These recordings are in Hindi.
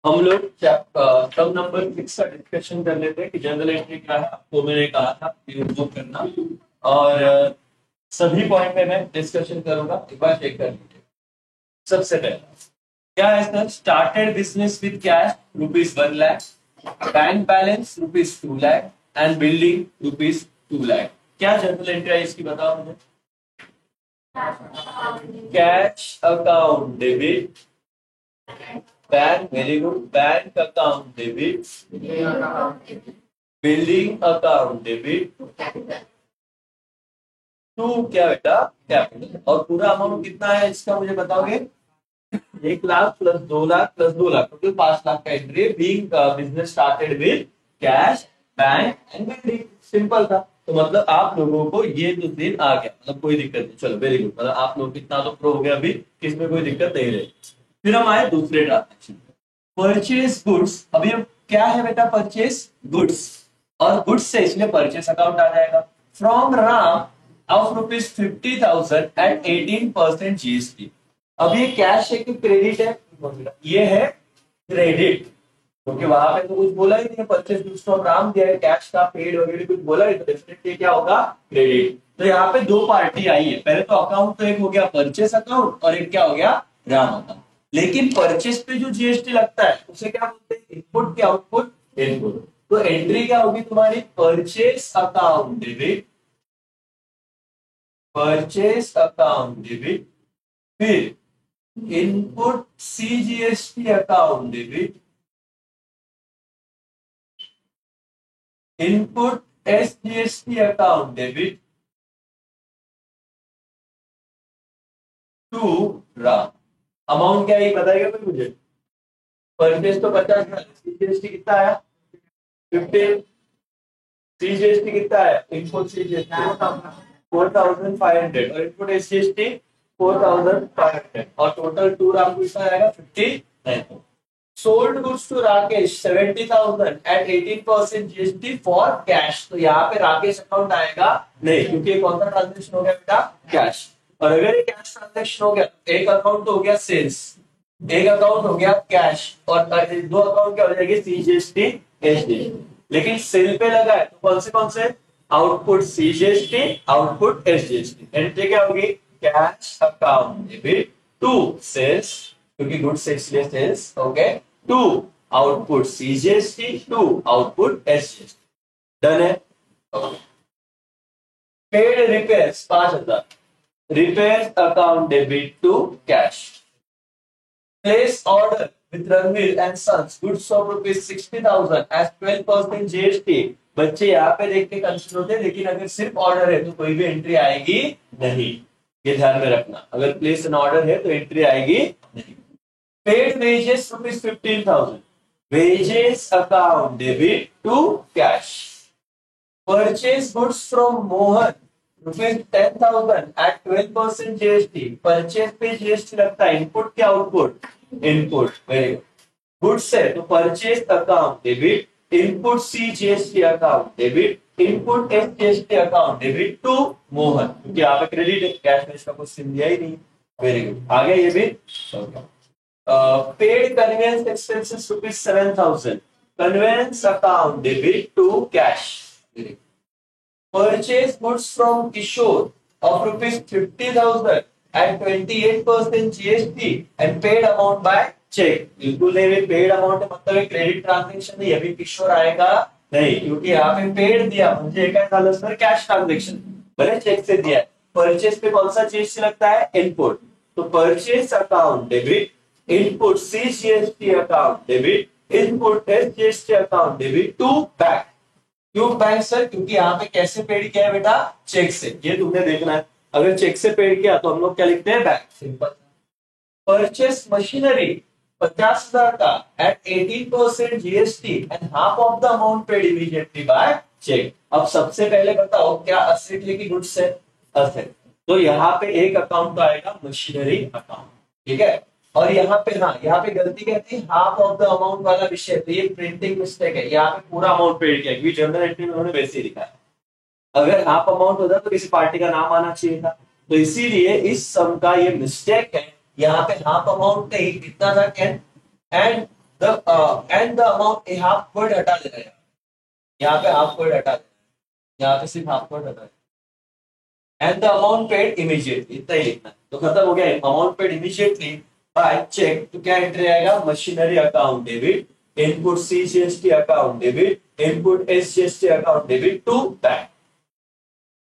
हम लोग टर्म नंबर 6 का डिस्कशन कर लेते हैं कि जनरल एंट्री क्या है। आपको मैंने कहा था कि वो करना और सभी पॉइंट पे मैं डिस्कशन करूंगा, एक बार चेक कर लीजिए। सबसे पहला क्या है sir? Started business with cash ₹1 lakh, bank balance ₹2 lakh and building ₹2 lakh. क्या जनरल एंट्री है इसकी बताओ मुझे। Cash account debit, bank, very good, bank account debit, building account debit to क्या बेटा? कैपिटल। और पूरा अमाउंट कितना है इसका मुझे बताओगे? 1 lakh plus 2 lakh plus 2 lakh, total 5 lakh का entry. Being business started with cash, bank and building. Simple था। तो मतलब आप लोगों को ये तो दिन आ गया, मतलब कोई दिक्कत नहीं। चलो वेरी गुड, मतलब आप लोग कितना तो प्रो हो गया अभी, किसमें कोई दिक्कत नहीं रही। फिर हम आए दूसरे ट्रांजेक्शन, परचेज गुड्स। अभी हम क्या है बेटा? परचेज गुड्स, और गुड्स से इसलिए परचेज अकाउंट आ जाएगा। From Ram of ₹50,000 at 18% GST। अब ये कैश है कि क्रेडिट है? ये है क्रेडिट, क्योंकि वहां पे तो कुछ बोला ही नहीं है। परचेज गुड्स फ्रॉम राम दिया है, कैश का पेड वगैरह कुछ बोला ही, तो डेफिनेटली क्या होगा? क्रेडिट। तो यहाँ पे दो पार्टी आई है। पहले तो अकाउंट तो एक हो गया परचेज अकाउंट और एक क्या हो गया? राम अकाउंट। लेकिन परचेज पे जो जीएसटी लगता है उसे क्या बोलते हैं? इनपुट की आउटपुट इनपुट। तो एंट्री क्या होगी तुम्हारी? Purchase account debit, purchase account debit, फिर input CGST account debit, input SGST account debit to Ram. Amount क्या है बताइएगा कोई मुझे? परचेज तो 50, सीजीएसटी कितना आया? 15। सीजीएसटी कितना है? इनपुट सीजीएसटी 4,500 और इनपुट एसजीएसटी 4,500 और टोटल टूर आपको कितना आएगा? 59। Sold goods to Rakesh 70,000 at 18% GST for cash. तो यहाँ पे राकेश अकाउंट आएगा नहीं, क्योंकि एक कौन सा ट्रांजेक्शन हो गया बेटा? कैश। और अगर ये कैश ट्रांजेक्शन हो गया तो एक अकाउंट तो हो गया सेल्स, एक अकाउंट हो गया कैश, और दो अकाउंट क्या हो जाएगी? CGST, SGST. लेकिन सेल पे लगा है तो कौन से? Output CGST, output SGST. Entry क्या होगी? Cash account debit to sales, क्योंकि गुड से इसलिए sales, okay, to output CGST to output SGST. Done है। Paid repairs 5,000, repair account debit to cash. Place order with Ranveer and Sons, goods of ₹60,000 as 12% GST। बच्चे यहाँ पे देख के कंफ्यूज होते हैं, लेकिन अगर सिर्फ ऑर्डर है तो कोई भी एंट्री आएगी नहीं। ये ध्यान में रखना, अगर प्लेस एन ऑर्डर है तो एंट्री आएगी नहीं। Paid wages ₹15,000, wages account debit to cash. Purchase goods from Mohan ₹10,000 at 12% GST. Purchase पे जीएसटी लगता है, इनपुट क्या output? Input. Very good. Goods है तो purchase account debit, input C GST account debit, input S GST account debit to Mohan, क्योंकि यहाँ पे क्रेडिट है, कैश में इसका कुछ सीन दिया ही नहीं। वेरी गुड, आगे ये भी। Paid conveyance expenses ₹7,000, conveyance account debit to cash. Purchase goods from Kishore of ₹50,000 at 28% GST and paid amount by check। बिल्कुल नहीं, पेड अमाउंट मतलब क्रेडिट ट्रांजेक्शन नहीं, अभी किशोर आएगा नहीं, क्योंकि यहाँ पे पेड दिया मुझे क्या था सर? कैश ट्रांजेक्शन, भले चेक से दिया। परचेज पे कौन सा जीएसटी लगता है? इनपुट। तो purchase account debit, input C GST account debit, input S GST account debit to bank. क्यों बैंक सर? क्योंकि यहाँ पे कैसे पेड किया है बेटा? चेक से। ये तुमने देखना है, अगर चेक से पेड किया तो हम लोग क्या लिखते हैं? बैंक। सिंपल। परचेस मशीनरी 50,000 का at 18% GST and half of the amount paid immediately by cheque. अब सबसे पहले बताओ क्या असेट है कि गुड्स है? असेट। तो यहाँ पे एक अकाउंट तो आएगा मशीनरी अकाउंट, ठीक है। और यहाँ पे हाँ, यहाँ पे गलती कहती है हाफ ऑफ द अमाउंट वाला विषय, तो ये प्रिंटिंग मिस्टेक है। यहाँ पे पूरा अमाउंट पेड किया, क्योंकि जनरल एंट्री में उन्होंने वैसे ही लिखा है। अगर हाफ अमाउंट होता तो किसी पार्टी का नाम आना चाहिए था, तो इसीलिए इस सम का ये मिस्टेक है। यहाँ पे हाफ अमाउंट नहीं, कितना था? 10 and the end the amount, half word हटा देना है, यहाँ पे हाफ वर्ड हटा देना, यहाँ पे सिर्फ हाफ वर्ड हटा देना, and the amount paid immediately, इतना ही लिखना है तो खत्म हो गया। Amount paid immediately by cheque, तो क्या एंट्री आएगा, machinery account debit, input CGST account debit, input SGST account debit to bank.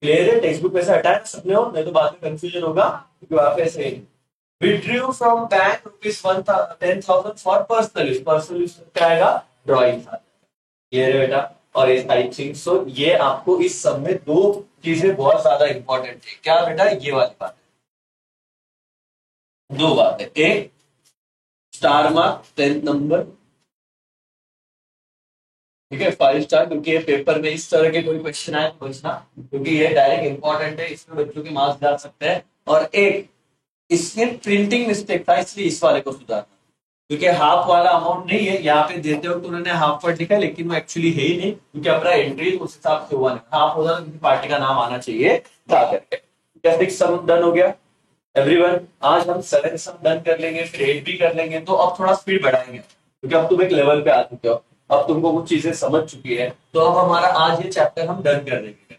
Clear है? टेक्स्ट बुक वैसे हटाया सबने हो, नहीं तो बाद में कंफ्यूजन होगा, क्योंकि वहां पे ऐसे withdrew from bank rupees 10,000 for personal use, personal use क्या आएगा, ड्रॉइंग। क्लियर है बेटा? और इस आई थिंक सो ये आपको इस सब में दो चीजें बहुत ज्यादा इंपॉर्टेंट है, क्या बेटा, ये वाली बात है, दो बात है, एक स्टार मार्क 10th नंबर, ठीक है, 5 स्टार, क्योंकि ये पेपर में इस तरह के कोई क्वेश्चन आए तो पूछना, क्योंकि ये डायरेक्ट इंपॉर्टेंट है, इसमें बच्चों के मार्क्स जा सकते हैं। और एक इसमें प्रिंटिंग मिस्टेक था, इसलिए इस वाले को सुधारना, क्योंकि हाफ वाला अमाउंट नहीं है, यहाँ पे देते वक्त उन्होंने हाफ वर्ड लिखा, लेकिन वो एक्चुअली है ही नहीं, क्योंकि अपना एंट्री उस हिसाब से हुआ नहीं, हाफ होता तो किसी पार्टी का नाम आना चाहिए था करके। क्या 6 सम डन हो गया एवरीवन? आज हम 7 सम डन कर लेंगे, फिर 8 भी कर लेंगे, तो अब थोड़ा स्पीड बढ़ाएंगे, क्योंकि अब तुम एक लेवल पे आ चुके हो, अब तुमको कुछ चीजें समझ चुकी है, तो अब हमारा आज ये चैप्टर हम डन कर देंगे।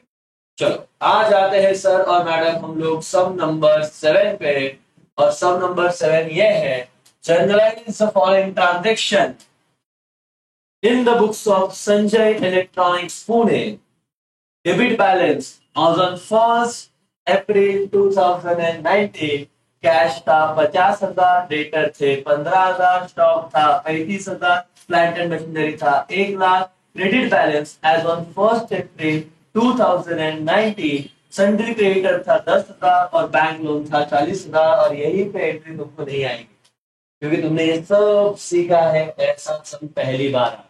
चलो आज आते हैं सर और मैडम हम लोग सम नंबर 7 पे, और सम नंबर 7 ये है, journalise the following transaction in the books of Sanjay electronics Pune. Debit balance as on 1st April 2019, cash था 50,000, डेटर थे 15,000, स्टॉक था 35,000, प्लांट एंड मशीनरी था 1,00,000। Credit balance as on 1st April 2019, sundry creditor था 10,000 और बैंक लोन था 40,000, और यही पे एंट्री तुमको नहीं आएगी, क्योंकि तुमने ये सब सीखा है, ऐसा सब पहली बार।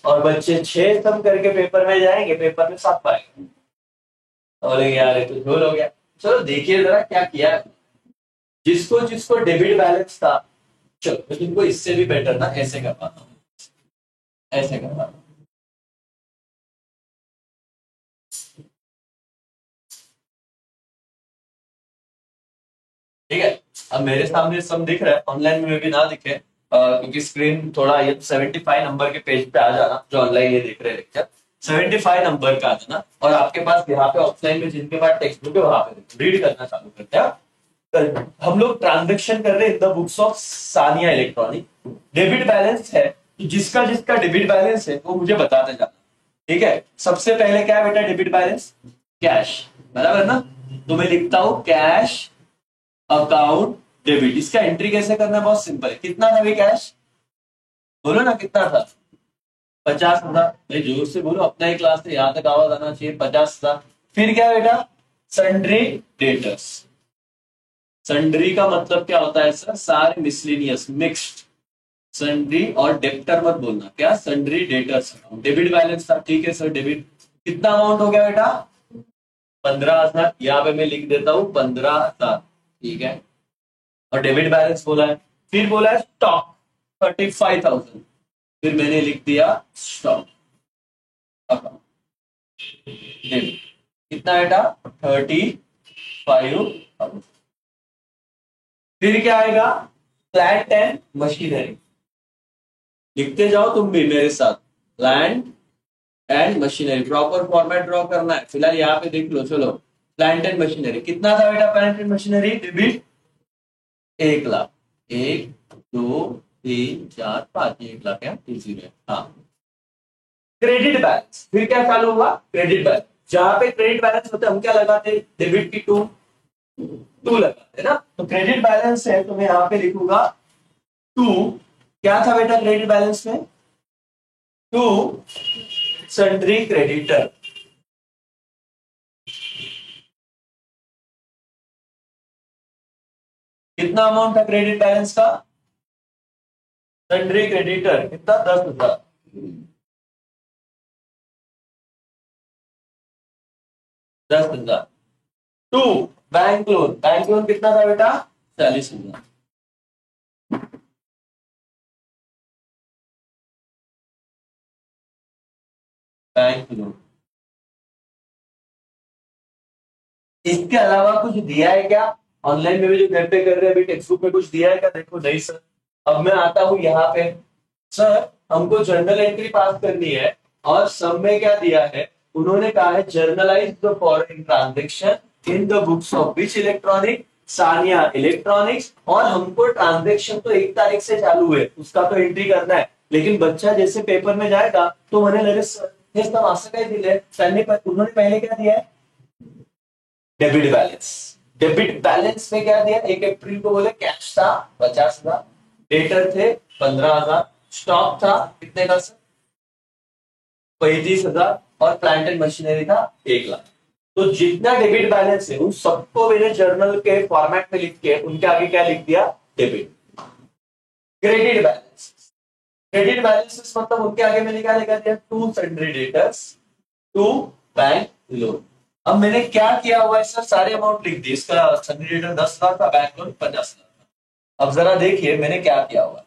और बच्चे 6 सम करके पेपर में जाएंगे, पेपर में 7 पाएंगे, बोलेंगे यार ये तो झोल हो गया। चलो देखिए जरा क्या किया है। जिसको जिसको डेबिट बैलेंस था, चलो तो तुमको इससे भी बेटर ना ऐसे कर पाता हूँ, ऐसे कर पाता हूँ, ठीक है। अब मेरे सामने सब दिख रहा है, ऑनलाइन में भी ना दिखे, क्योंकि स्क्रीन थोड़ा ये 75 नंबर के पेज पे आ जाना, जो ऑनलाइन ये देख रहे हैं लेक्चर 75 नंबर का आ जाना, और आपके पास यहाँ पे ऑफलाइन में जिनके पास टेक्स्ट बुक है वहां पे रीड करना चालू करते हैं। हम लोग ट्रांजेक्शन कर रहे हैं इन the books of Sania electronic. Debit balance है, तो जिसका जिसका डेबिट बैलेंस है वो मुझे बताते जाना, ठीक है। सबसे पहले क्या है बेटा, डेबिट बैलेंस कैश, बराबर ना, तो मैं लिखता हूं कैश अकाउंट डेबिट। इसका एंट्री कैसे करना है, बहुत सिंपल है। कितना था भाई कैश, बोलो ना कितना था, 50,000। भाई जोर से बोलो, अपना ही क्लास है, यहां तक आवाज आना चाहिए। 50,000। फिर क्या है बेटा, सन्ड्री डेटर्स। सन्ड्री का मतलब क्या होता है सर, सारे मिसलेनियस मिक्स्ड। सन्ड्री और डेप्टर मत बोलना, क्या, सन्ड्री डेटर्स। डेबिट बैलेंस था, ठीक है सर, डेबिट कितना अमाउंट हो गया बेटा, 15,000। यहाँ पे मैं लिख देता हूँ 15,000, ठीक है। और डेबिट बैलेंस बोला है, फिर बोला है स्टॉक 35,000, फिर मैंने लिख दिया स्टॉक अकाउंट डेबिट। कितना बेटा, 35,000। फिर क्या आएगा, प्लांट एंड मशीनरी। लिखते जाओ तुम भी मेरे साथ, plant and machinery, proper format draw करना है। फिलहाल यहाँ पे देख लो, चलो प्लांट एंड मशीनरी कितना था बेटा, प्लांट एंड मशीनरी डेबिट 1,00,000, 1 2 3 4 5, 1,00,000 क्या, 0 है, हाँ। क्रेडिट बैलेंस, फिर क्या चालू हुआ, क्रेडिट बैलेंस। जहां पे क्रेडिट बैलेंस होता है हम क्या लगाते हैं, डेबिट की 2 लगाते हैं ना, तो क्रेडिट बैलेंस है तो मैं यहाँ पे लिखूंगा 2। क्या था बेटा क्रेडिट बैलेंस में, 2 सन्ड्री क्रेडिटर। कितना अमाउंट था क्रेडिट बैलेंस का, सन्ड्री क्रेडिटर कितना, 10,000। 10,000। 2 बैंक लोन, बैंक लोन कितना था बेटा, 40,000। बैंक लोन, इसके अलावा कुछ दिया है क्या, ऑनलाइन में भी जो घर पे कर रहे हैं अभी टेक्स्ट बुक में कुछ दिया है क्या, देखो नहीं सर, अब मैं आता हूं यहाँ पे, सर हमको जर्नल एंट्री पास करनी है और सब में क्या दिया है, उन्होंने कहा है generalized the following transaction in the books of which electronic, Sania electronics. और हमको ट्रांजेक्शन तो 1 तारीख से चालू है, उसका तो एंट्री करना है, लेकिन बच्चा जैसे पेपर में जाएगा तो मैंने लगे सर हे तर असं काय दिलंय त्यांनी, उन्होंने पहले क्या दिया है, डेबिट बैलेंस। डेबिट बैलेंस में क्या दिया, 1 अप्रैल को बोले कैश था 50,000, डेटर थे 15,000, स्टॉक था कितने का सर 35,000, और प्लांट एंड मशीनरी था 1 लाख। तो जितना डेबिट बैलेंस है उन सबको मैंने जर्नल के फॉर्मेट में लिख के उनके आगे क्या लिख दिया, debit. Credit balance, credit balances मतलब उनके आगे मैंने क्या लिखा दिया, to sundry debtors, to bank loan. अब मैंने क्या किया हुआ है सर, सारे अमाउंट लिख दी, इसका सन्ड्री डेटर 10,00,000 का, बैंक लोन 50,000 का। अब जरा देखिए मैंने क्या किया हुआ है,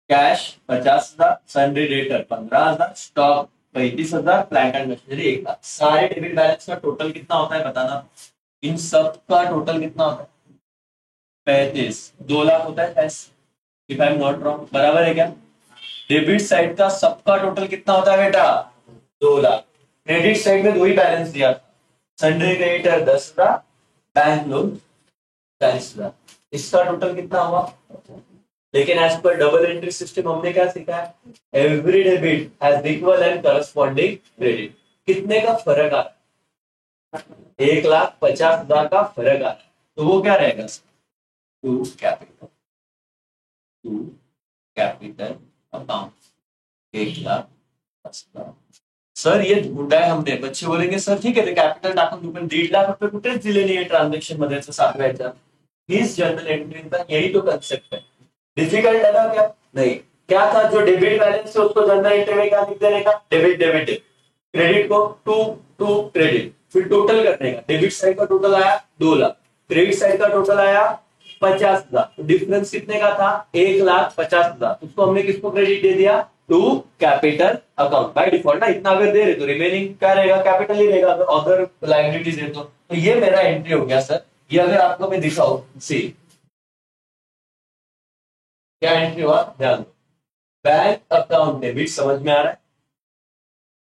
cash 50,000, sundry debtor 15,000, stock 35,000, plant and machinery 1 lakh. सारे डेबिट बैलेंस का टोटल कितना होता है बताना, इन सब का टोटल कितना होता है, 35, 2 लाख होता है ऐसे, if I am not wrong, बराबर है क्या। डेबिट साइड का सबका टोटल कितना होता है बेटा, 2 लाख। क्रेडिट साइड में दो ही बैलेंस दिया था, सन्ड्री क्रेडिटर 10,000, बैंक लोन 40,000, इसका टोटल कितना हुआ। लेकिन as per double entry system हमने क्या सीखा है, every debit has equal and corresponding credit. कितने का फर्क आ रहा है, 1,50,000 का फर्क आ रहा है, तो वो क्या रहेगा, to capital, to capital account 1,10,000। Sir ये ढूंढा है हमने, बच्चे बोलेंगे सर ठीक है ते कैपिटल टाकून तू पण 1,50,000 रुपये कुठेच दिले नाही ट्रान्झॅक्शन मध्ये 7व्या, हीच जनरल एंट्रीचा यही तो कंसेप्ट है। डिफिकल्ट है ना क्या, नहीं। क्या था, जो डेबिट बैलेंस है उसको जनरल एंट्री में क्या लिख देने का, डेबिट डेबिट, क्रेडिट को टू टू क्रेडिट, फिर टोटल करने का, डेबिट साइड का टोटल आया 2 लाख, क्रेडिट साइड का टोटल आया 50,000, तो डिफरेंस कितने का था, 1,50,000, उसको हमने किसको क्रेडिट दे दिया, to capital account. By default ना इतना अगर दे रहे तो रिमेनिंग क्या रहेगा, कैपिटल ही रहेगा, अगर अदर लायबिलिटीज है तो ये मेरा एंट्री हो गया सर। ये अगर आपको मैं दिखाऊं, सी क्या एंट्री हुआ, ध्यान दो, बैंक अकाउंट डेबिट समझ में आ रहा है,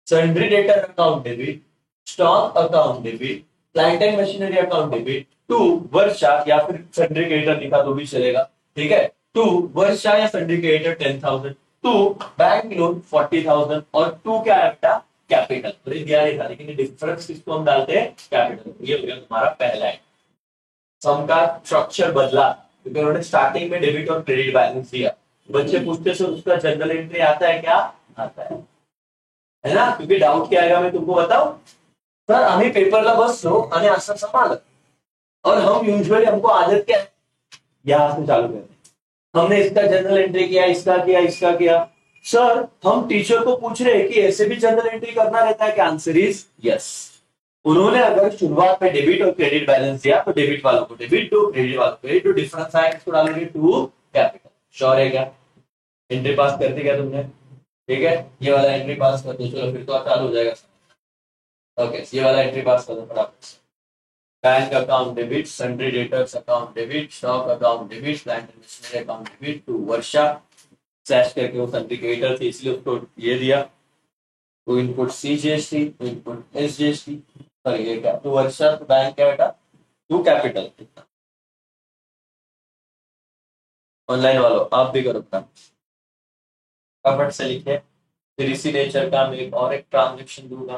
sundry debtor account debit, stock account debit, plant and machinery account debit, to Varsha या फिर सन्ड्री क्रेडिटर लिखा तो भी चलेगा, ठीक है, टू वर्षा या sundry creditor 10,000, to bank loan 40,000, और टू क्या है बेटा, कैपिटल। तो ये दिया नहीं था लेकिन डिफरेंस किसको हम डालते हैं, कैपिटल। ये हो गया तुम्हारा पहला है, सम का स्ट्रक्चर बदला क्योंकि उन्होंने स्टार्टिंग में डेबिट और क्रेडिट बैलेंस दिया। बच्चे पूछते से उसका जनरल एंट्री आता है क्या, आता है ना, क्योंकि डाउट क्या आएगा मैं तुमको बताऊं, सर आम्ही पेपरला बसलो आणि असं संभाल, और हम यूजुअली हमको आदत क्या है, यहां से चालू करते, हमने इसका जनरल एंट्री किया, इसका किया, इसका किया। सर हम टीचर को पूछ रहे हैं कि ऐसे भी जनरल एंट्री करना रहता है कि, आंसर इज यस। उन्होंने अगर शुरुआत में डेबिट और क्रेडिट बैलेंस दिया तो डेबिट वालों को डेबिट टू, क्रेडिट वालों को क्रेडिट टू, डिफरेंस आया किसको डालेंगे, टू कैपिटल। श्योर है क्या, एंट्री पास कर दी क्या तुमने, ठीक है, ये वाला एंट्री पास कर दो, चलो फिर तो चालू हो जाएगा। ओके ये वाला एंट्री पास कर दो फटाफट। Bank account debit, sundry debtors account debit, stock account debit, plant and machinery account debit, to Varsha slash करके वो सन्ड्री क्रेडिटर थी इसलिए उसको ये दिया, to input CGST, to input SGST, sorry ये क्या, टू वर्षा, तो बैंक क्या बेटा, टू कैपिटल। ऑनलाइन वालों आप भी करो फटाफट से लिखे, फिर इसी नेचर का मैं और एक ट्रांजेक्शन दूंगा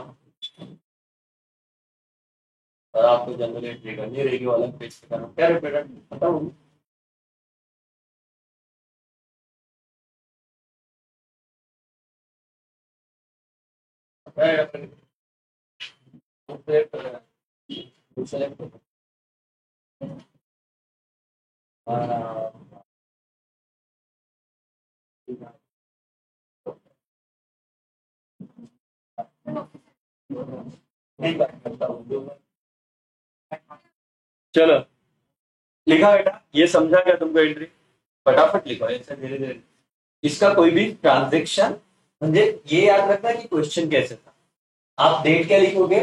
और आपको जनरल एंट्री करनी रहेगी, वाला पेज पे करना क्या बेटा बताओ। चलो लिखा बेटा, ये समझा क्या तुमको एंट्री, फटाफट लिखो ऐसे धीरे धीरे। इसका कोई भी ट्रांजेक्शन, म्हणजे ये याद रखना कि क्वेश्चन कैसे था, आप डेट क्या लिखोगे,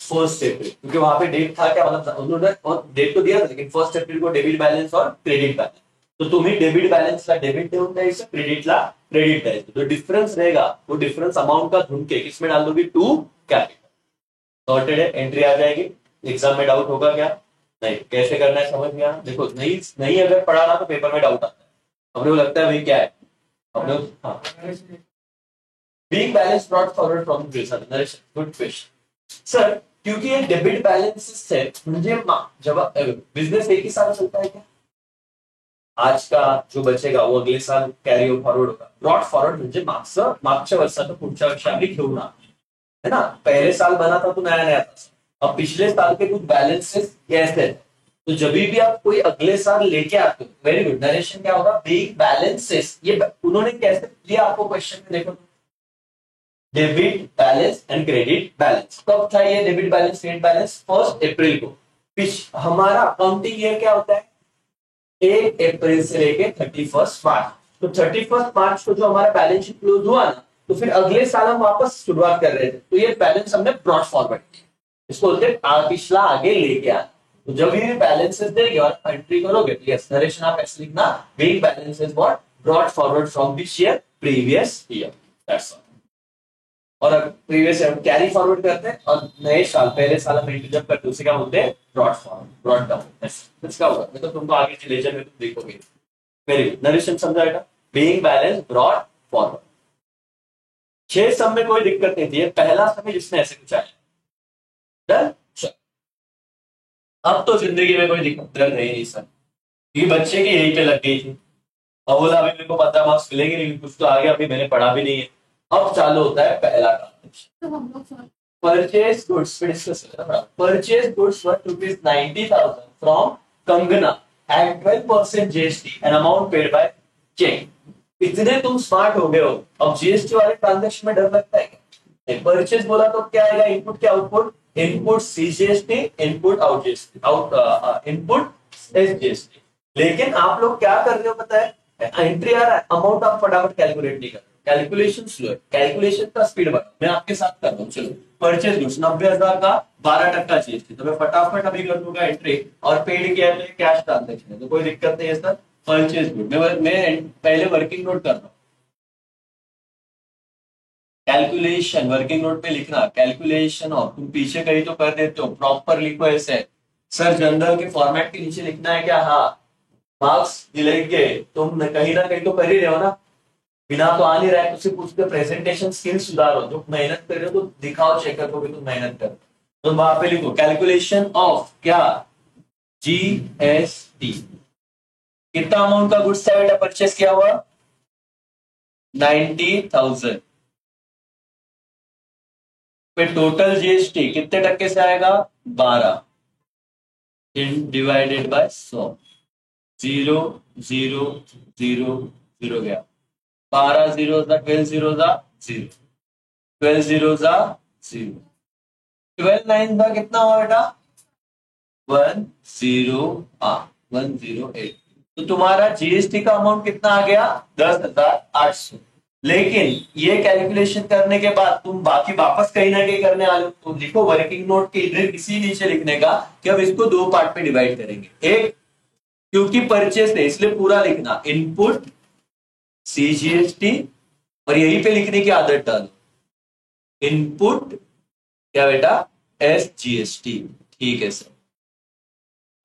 फर्स्ट अप्रैल, क्योंकि वहां पे डेट था क्या, मतलब उन्होंने डेट तो दिया था लेकिन फर्स्ट अप्रैल को डेबिट बैलेंस और क्रेडिट बैलेंस, तो तुम्ही डेबिट बॅलन्सला डेबिट देऊन द्यायचं, क्रेडिटला क्रेडिट द्यायचं, जो डिफरन्स रहेगा वो डिफरेंस अमाउंट का ढूंढ के किसमें डाल दोगे, टू कैपिटल। सॉर्टेड है, एंट्री आ जाएगी। एग्जाम में डाउट होगा क्या, नहीं, कैसे करना है समझ गया। देखो नहीं नहीं अगर पढ़ा ना तो पेपर में डाउट आता है, अपने को लगता है भाई क्या है अपने, हाँ, being balance brought forward from Naresh, good question sir. क्योंकि ये डेबिट बैलेंस है म्हणजे जब बिजनेस एक ही साल चलता है क्या, आज का जो बचेगा वो अगले साल कॅरी फॉरवर्ड होगा। ब्रॉट फॉरवर्ड म्हणजे मागच्या वर्षाचं पुढच्या वर्षी आम्ही घेऊन आलो, है ना, पहले साल बना था तो नया नया था, अब पिछले साल के कुछ बैलेंसेस कैसे हैं, तो जब भी आप कोई अगले साल लेके आते हो, वेरी गुड नरेशन, क्या होगा, बिग बैलेंसेस, ये उन्होंने कैसे दिया आपको क्वेश्चन में, देखो debit balance and credit balance, कब था ये debit balance credit balance, first April को। हमारा अकाउंटिंग ईयर क्या होता है, 1 अप्रैल से लेके 31 मार्च, तो 31 मार्च को जो हमारा बैलेंस शीट क्लोज हुआ ना, तो फिर अगले साल हम वापस शुरुआत कर रहे थे, तो ये बैलेंस हमने ब्रॉट फॉरवर्ड किया, इसको बोलते हैं पिछला आगे लेके आना। तो जब ये बैलेंसेस देंगे और एंट्री करोगे तो यस नरेशन आप ऐसे लिखना, big balances what brought forward from this year previous year, that's all. और अगर प्रीवियस ईयर कैरी फॉरवर्ड करते हैं और नए साल पहले साल हम एंट्री जब करते हैं उसे क्या बोलते हैं, ब्रॉट फॉरवर्ड, ब्रॉट डाउन, इसका होगा, मैं तो तुमको आगे के लेक्चर में तुम देखोगे। वेरी गुड नरेशन समझाएगा, being balance brought forward. 6 sum में कोई दिक्कत नहीं थी, पहला सम है जिसमें ऐसे कुछ आया, डन। अब तो जिंदगी में कोई दिक्कत है नहीं सर, ये बच्चे की यही पे लग गई थी, अब बोला अभी मेरे को 15 मार्क्स मिलेंगे नहीं, कुछ तो आ गया, अभी मैंने पढ़ा भी नहीं है। अब चालू होता है पहला ट्रांजेक्शन, परचेज गुड्स पे डिस्कस करना, purchase goods worth ₹90,000 from Kangana at 12% GST and amount paid by cheque. इतने तुम स्मार्ट हो गए हो, अब जीएसटी वाले ट्रांजेक्शन में डर लगता है क्या, परचेज बोला तो क्या आएगा, इनपुट क्या output, input CGST, input out GST, out input SGST. लेकिन आप लोग क्या कर रहे हो पता है, एंट्री आ रहा है, अमाउंट आप फटाफट कैलकुलेट नहीं कर रहे, कैलकुलेशन स्लो है, कैलकुलेशन का स्पीड बढ़ा, मैं आपके साथ कर रहा हूँ। चलो परचेज गुड्स 90,000 का 12% जीएसटी, तो मैं फटाफट अभी कर दूंगा एंट्री, और पेड किया है कैश ट्रांजेक्शन है तो कोई दिक्कत नहीं है सर। परचेज गुड मैं पहले वर्किंग नोट कर रहा हूँ, कैलकुलेशन वर्किंग नोट पे लिखना, कैलकुलेशन और तुम पीछे कहीं तो कर देते हो, प्रॉपर लिखो ऐसे। सर जनरल के फॉर्मेट के नीचे लिखना है क्या, हाँ मार्क्स दिलेंगे, तुम कहीं ना कहीं तो कर ही रहे हो ना, बिना तो आ नहीं रहा है, उससे पूछते प्रेजेंटेशन स्किल सुधारो, जो मेहनत कर रहे हो तो दिखाओ चेकर को भी तुम मेहनत कर, तो वहां पे लिखो कैलकुलेशन ऑफ क्या, जीएसटी, कितना अमाउंट का गुड्स था बेटा परचेस किया हुआ, 90,000 पे टोटल जीएसटी कितने टक्के से आएगा, 12 डिवाइडेड बाय 100, 0 0 0 0 गया, 12 जीरो 12 जीरो 0, 12 जीरो 0, 12 नाइन कितना हुआ बेटा, 108, तो तुम्हारा जीएसटी का अमाउंट कितना आ गया, 10,800। लेकिन ये कैलकुलेशन करने के बाद तुम बाकी वापस कहीं ना कहीं करने वाले हो, तो लिखो वर्किंग नोट के इधर इसी नीचे लिखने का कि अब इसको 2 पार्ट में डिवाइड करेंगे, एक क्योंकि परचेस है इसलिए पूरा लिखना, इनपुट सीजीएसटी, और यहीं पे लिखने की आदत डालो, इनपुट क्या बेटा, एसजीएसटी, ठीक है सर।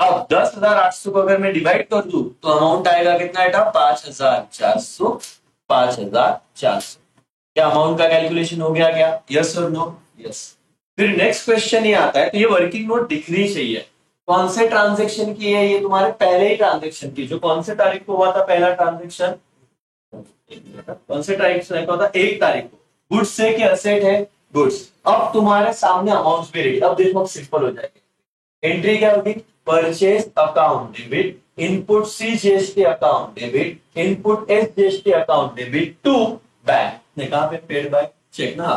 अब 10,800 को अगर मैं डिवाइड कर दूं तो अमाउंट आएगा कितना बेटा, 5,400, 5,400। क्या अमाउंट का कैलकुलेशन हो गया क्या, यस और नो, यस। फिर नेक्स्ट क्वेश्चन ये आता है, तो ये वर्किंग नोट दिखनी चाहिए, कौन से ट्रांजेक्शन की है, ये तुम्हारे पहले ही ट्रांजेक्शन की, जो कौन से तारीख को हुआ था पहला ट्रांजेक्शन, कौन से ट्रांजेक्शन को था, 1 तारीख को, गुड्स से कि असेट है, गुड्स। अब तुम्हारे सामने अमाउंट भी रेडी, अब देखो सिंपल हो जाएगा, एंट्री क्या होगी, purchase account debit, input CGST account debit, input SGST account debit to bank, ने कहा पे पेड बाय चेक ना,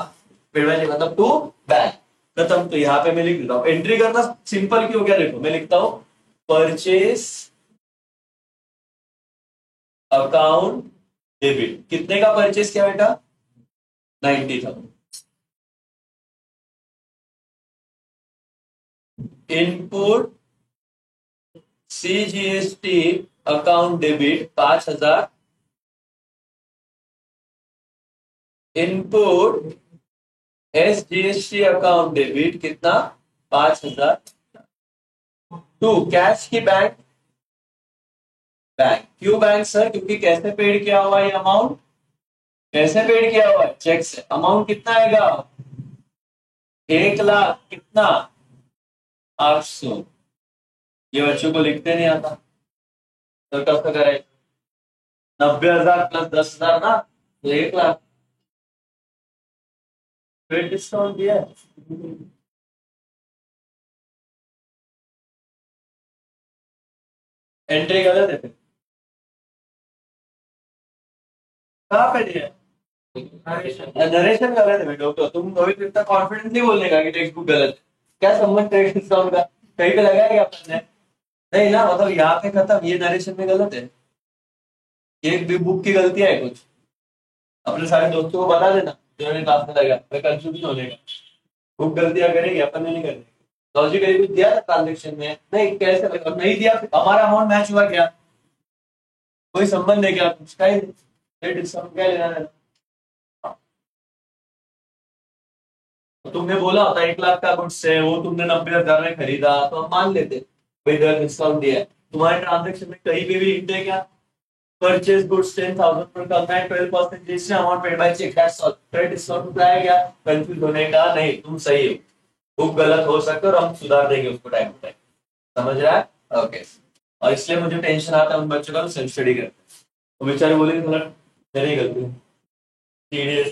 पेड बाय चेक मतलब टू बैंक, खत्म। तो यहाँ पे मैं लिख देता हूँ, एंट्री करना सिंपल क्यों गया, देखो मैं लिखता हूँ परचेज अकाउंट डेबिट, कितने का परचेज किया बेटा, 90,000, input CGST account debit 5,000, input SGST account debit कितना 5,000। टू कैश की बैंक, बैंक क्यों बैंक सर, क्योंकि कैसे पेड किया हुआ ये अमाउंट, कैसे पेड किया हुआ है चेक से। अमाउंट कितना आएगा 1,00,000 कितना 800। ये बच्चों को लिखते नहीं आता तो कैसे करें, 90,000 प्लस 10,000 ना तो 1,00,000। फिर डिस्काउंट दिया है। एंट्री गलत है फिर, कहाँ पे दिया नरेशन गलत है बेटो, तो तुम कभी तो इतना कॉन्फिडेंटली बोलने का कि टेक्स्ट बुक गलत है, क्या संबंध ट्रेड डिस्काउंट का, कहीं पे लगाया क्या अपन ने, नहीं ना, मतलब यहाँ पे खत्म, ये नरेशन में गलत है, ये भी बुक की गलती है कुछ, अपने सारे दोस्तों को बता देना जिन्होंने क्लास में लगा, मैं कंफ्यूजन होने का, बुक गलतियां करेगी अपन ने नहीं करनी। लॉजिकली कुछ दिया था ट्रांजेक्शन में, नहीं कैसे लगा नहीं दिया, हमारा अमाउंट मैच हुआ क्या, कोई संबंध है क्या, कुछ का ही डिस्काउंट क्या लेना है। तो तुमने बोला होता 1,00,000 का गुड्स है, वो तुमने 90,000 में खरीदा तो हम मान लेते भाई डिस्काउंट दिया है। तुम्हारे ट्रांजेक्शन में कहीं पे भी हिंट है क्या, परचेज गुड्स 10,000 पर कम है 12% जिससे amount paid by cheque, that's all, credit discount apply क्या, कंफ्यूज होने का नहीं, तुम सही हो, बुक गलत हो सकता है और हम सुधार देंगे उसको टाइम टू टाइम, समझ रहा है, ओके। और इसलिए मुझे टेंशन आता है उन बच्चों का, सेल्फ स्टडी करते हैं वो बेचारे बोलेंगे थोड़ा मेरी गलती है,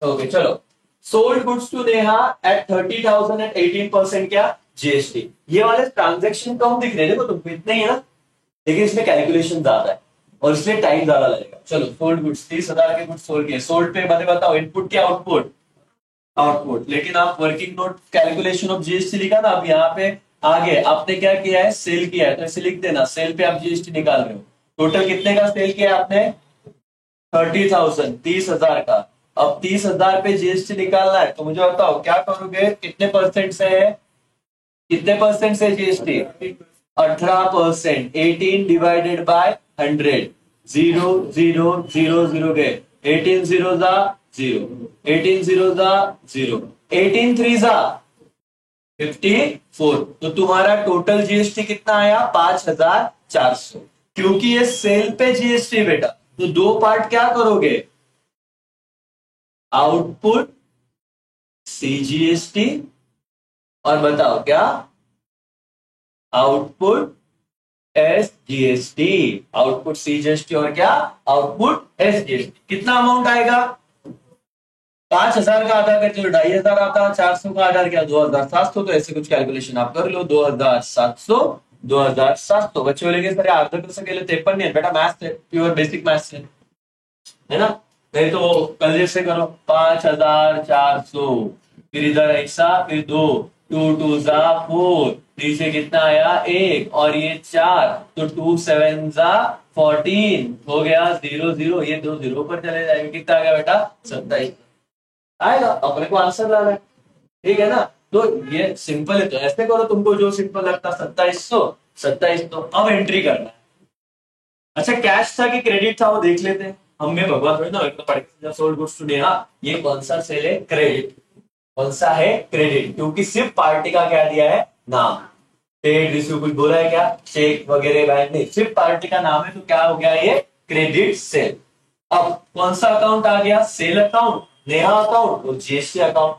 ओके चलो। Sold goods to Neha at 30,000 at 18% क्या जीएसटी, ये वाले ट्रांजेक्शन कम दिख रहे हैं देखो तुमको, इतने ही है ना, लेकिन इसमें कैलकुलेशन ज्यादा है और इसलिए टाइम ज्यादा लगेगा। चलो सोल्ड गुड्स 30,000 के गुड्स सोल्ड किए, सोल्ड पे मैंने बताओ इनपुट क्या आउटपुट, आउटपुट, लेकिन आप working note calculation of GST लिखा ना, अब यहाँ पे आगे आपने क्या किया है, सेल किया है, तो इसे लिख देना, सेल पे आप जीएसटी निकाल रहे हो, टोटल कितने का सेल किया आपने 30,000, 30,000 का, अब 30,000 पे जीएसटी निकालना है, तो मुझे बताओ क्या करोगे, कितने परसेंट से है, कितने परसेंट से जीएसटी 18%, 18 डिवाइडेड बाय 100, 0,0,0,0 गए, 18 जीरो जा 0, 18 जीरो जा 0, 18 थ्री जा 54, तो तुम्हारा टोटल जीएसटी कितना आया 5,400, क्योंकि ये सेल पे जीएसटी बेटा, तो दो पार्ट क्या करोगे, आउटपुट सीजीएसटी और बताओ क्या आउटपुट एसजीएसटी, आउटपुट सीजीएसटी और क्या आउटपुट एसजीएसटी, कितना अमाउंट आएगा 5,000 का आधा करके 2,500 आता, 400 का आधा क्या 2,700, तो ऐसे कुछ कैलकुलेशन आप कर लो, 2,700, 2,700 बच्चे बोलेंगे सर आधा कर सके 53 नहीं बेटा, मैथ्स है प्योर बेसिक मैथ्स है ना, नहीं तो कल जैसे करो 5,400, फिर इधर ऐसा फिर 2, 2 2 जा 4, नीचे कितना आया 1 और ये 4, तो 2 7 जा 14 हो गया 0 0, ये 2 0 पर चले जाएंगे, कितना आ गया बेटा 27 आएगा, अपने को आंसर लाना है, ठीक है ना, तो ये सिंपल है, तो ऐसे करो तुमको जो सिंपल लगता 2700, 27 तो अब एंट्री करना है। अच्छा कैश था कि क्रेडिट था वो देख लेते हैं, हमें भगवान थोड़ी ना पढ़ सोल्ड गुड्स टू नेहा, ये कौन सा सेल है क्रेडिट, कौन सा है क्रेडिट, क्योंकि सिर्फ पार्टी का क्या दिया है नाम, पेड रिसीव कुछ बोला है क्या, चेक वगैरह बैंक नहीं, सिर्फ पार्टी का नाम है, तो क्या हो गया ये क्रेडिट सेल। अब कौन सा अकाउंट आ गया, सेल अकाउंट, नेहा अकाउंट और GST account.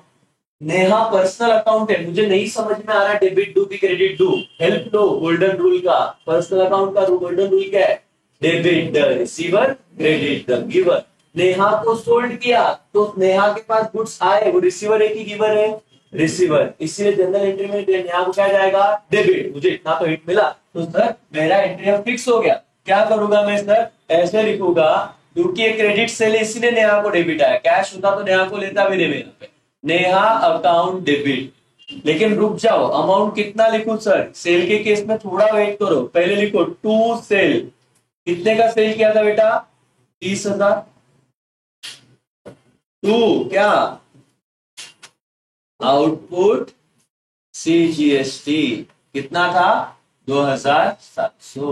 Neha personal account है, मुझे नहीं समझ में आ रहा डेबिट डू की credit do, help low golden rule का, पर्सनल अकाउंट का गोल्डन रूल क्या है, debit the receiver credit the giver. Neha को सोल्ड किया तो नेहा के पास गुड्स आए, वो रिसीवर है कि गिवर है, रिसीवर, इसीलिए जनरल एंट्री में नेहा को क्या जाएगा डेबिट, मुझे इतना तो हिट मिला, तो सर मेरा एंट्री फिक्स हो गया, क्या करूंगा मैं सर ऐसे लिखूंगा, क्योंकि ये क्रेडिट सेल है इसीलिए नेहा को डेबिट आया, कैश होता तो नेहा को लेता भी नहीं मेरा पे, नेहा अकाउंट डेबिट, लेकिन रुक जाओ अमाउंट कितना लिखूं सर, सेल के केस में थोड़ा वेट करो, पहले लिखो टू सेल, कितने का सेल किया था बेटा 30,000, टू क्या आउटपुट सीजीएसटी, कितना था 2700।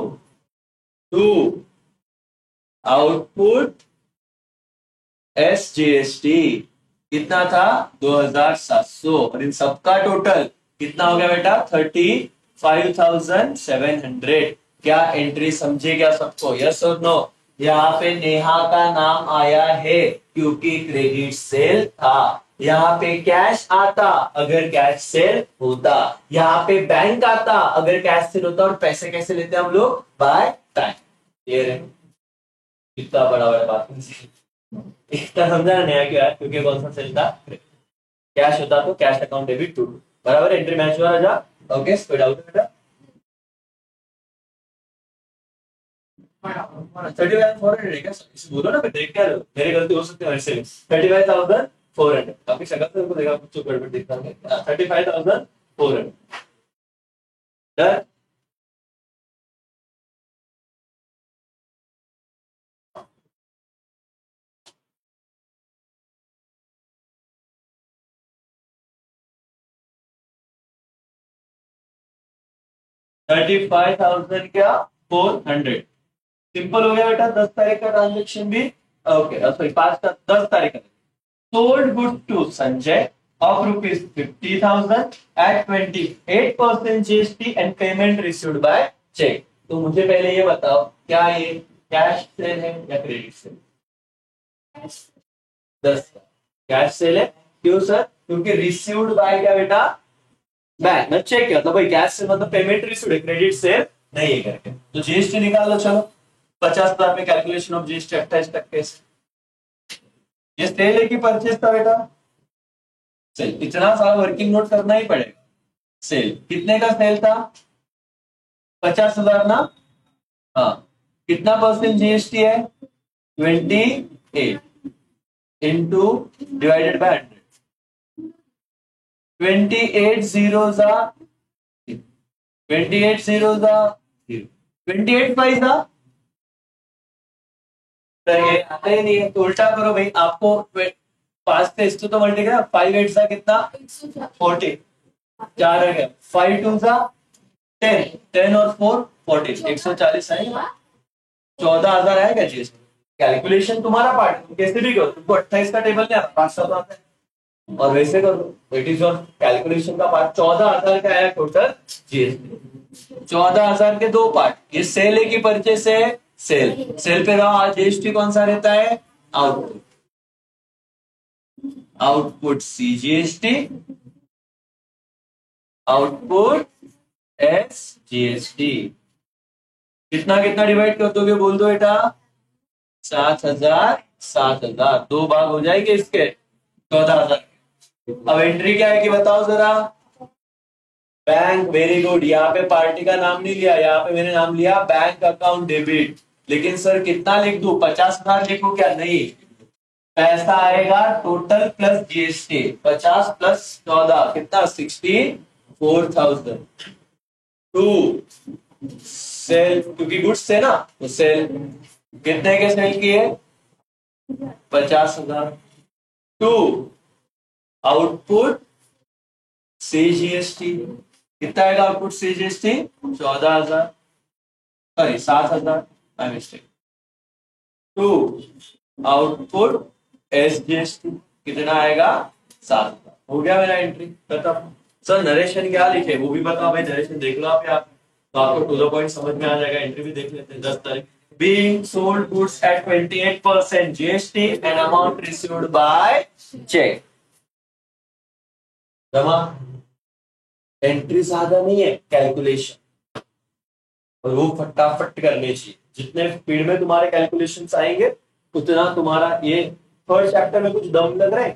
टू आउटपुट SGST कितना था 2700 और इन सबका टोटल कितना हो गया बेटा 35,700। क्या एंट्री समझे क्या सबको? यस और नो? यहाँ पे नेहा का नाम आया है क्योंकि क्रेडिट सेल था। यहाँ पे कैश आता अगर कैश सेल होता, यहाँ पे बैंक आता अगर कैश सेल होता। और पैसे कैसे लेते हैं हम लोग? By time. ये कितना बड़ा बड़ा बात इतना समझा ना नया क्यों है? क्योंकि कौन सा सेल था? कैश होता तो कैश अकाउंट डेबिट टू बराबर एंट्री मैच हुआ राजा। ओके कोई डाउट है बेटा? 35,400 है क्या? इसे बोलो ना, देख क्या मेरी गलती हो सकती है वैसे। 35,400 काफी शक्ल से उनको देखा कुछ गड़बड़ दिखता है। 35,400 डन। 35,000 क्या 400 सिंपल हो गया बेटा। 10 तारीख का ट्रांजेक्शन भी ओके सॉरी 5 का 10 तारीख का। Sold good to Sanjay of rupees 50,000 at 28% GST and payment received by check। तो मुझे पहले ये बताओ क्या ये कैश सेल है या क्रेडिट सेल? 10 का कैश सेल है। क्यों सर? क्योंकि रिसीव्ड बाय क्या बेटा? बैंक। मैं चेक किया था भाई कैश से मतलब पेमेंट रिसीव्ड है, क्रेडिट सेल नहीं है करके। तो जीएसटी निकाल लो चलो। 50,000 में कैलकुलेशन ऑफ जीएसटी 28% से। ये सेल है कि परचेज था बेटा? सेल। इतना सारा वर्किंग नोट करना ही पड़ेगा। सेल कितने का सेल था? 50,000 ना? हाँ। कितना परसेंट जीएसटी है? 28 इंटू डिवाइडेड बाय 100। 28 जीरो जा 28 जीरो जा 28 पैसा। तो ये आता ही नहीं है तो उल्टा करो भाई। आपको 5 से इसको तो मल्टीप्लाई 5 8 सा कितना 40 4 है। 5 2 सा 10 10 और 4 14 140 आएगा। 14,000 आएगा जीएसटी। कैलकुलेशन तुम्हारा पार्ट तुम कैसे भी करो। तुमको 28 का टेबल नहीं आता 500 आता है और वैसे करो। इट इज योर कैलकुलेशन का पार्ट। 14,000 का आया टोटल जीएसटी। 14,000 के दो पार्ट। ये सेल है कि परचेस है? सेल। सेल पे रहा जीएसटी कौन सा रहता है? Output. Output CGST output SGST. कितना कितना डिवाइड कर दोगे बोल दो बेटा? 7,000 7,000 दो भाग हो जाएंगे इसके 14,000। अब एंट्री क्या है कि बताओ जरा? बैंक। Very good. यहाँ पे पार्टी का नाम नहीं लिया, यहाँ पे मैंने नाम लिया बैंक अकाउंट डेबिट। लेकिन सर कितना लिख दूं? 50,000 लिखूं क्या? नहीं, पैसा आएगा टोटल प्लस जीएसटी। 50 प्लस 14 कितना? 64,000 टू सेल। क्योंकि गुड्स थे ना तो सेल। कितने के सेल किए? 50,000 टू आउटपुट सीजीएसटी। कितना आएगा output CGST? 14,000 sorry 7,000 by mistake. To output SGST कितना आएगा? 7,000। हो गया मेरा एंट्री खत्म। सर नरेशन क्या लिखे वो भी बताओ भाई। नरेशन देख लो आप यहाँ पे तो आपको टू द पॉइंट समझ में आ जाएगा। एंट्री भी देख लेते हैं। 10 तारीख being sold goods at 28% GST and amount received by check। जमा। एंट्री ज्यादा नहीं है, कैलकुलेशन और वो फटाफट करने चाहिए। जितने स्पीड में तुम्हारे कैलकुलेशन आएंगे उतना तुम्हारा ये थर्ड चैप्टर में कुछ दम लग रहा है।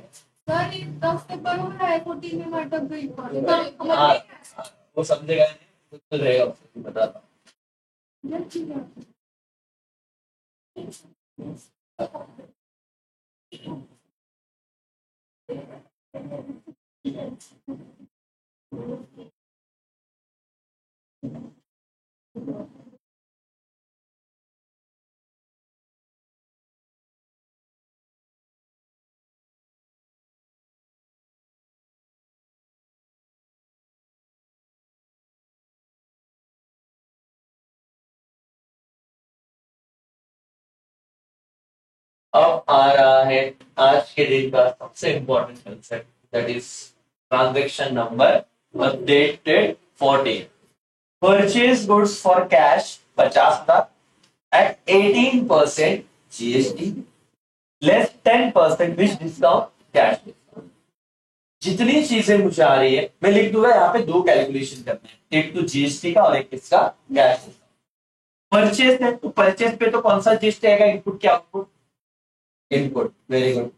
सर ये 10 पेपर हो रहा है 14 में मैं अटक गई। हाँ, वो समझेगा नहीं कुछ तो रहेगा बताता हूँ। अब आ रहा है आज के दिन का सबसे important concept, that is transaction number dated 14। Purchase goods for cash 50,000 at 18% GST less 10% which discount cash discount. जितनी चीजें मुझे आ रही है मैं लिख दूंगा, यहाँ पे दो कैलकुलेशन करने हैं, एक तो जीएसटी का और एक किसका, कैश। परचेज है तो परचेज पे तो कौन सा जीएसटी आएगा, इनपुट क्या output, input, very good.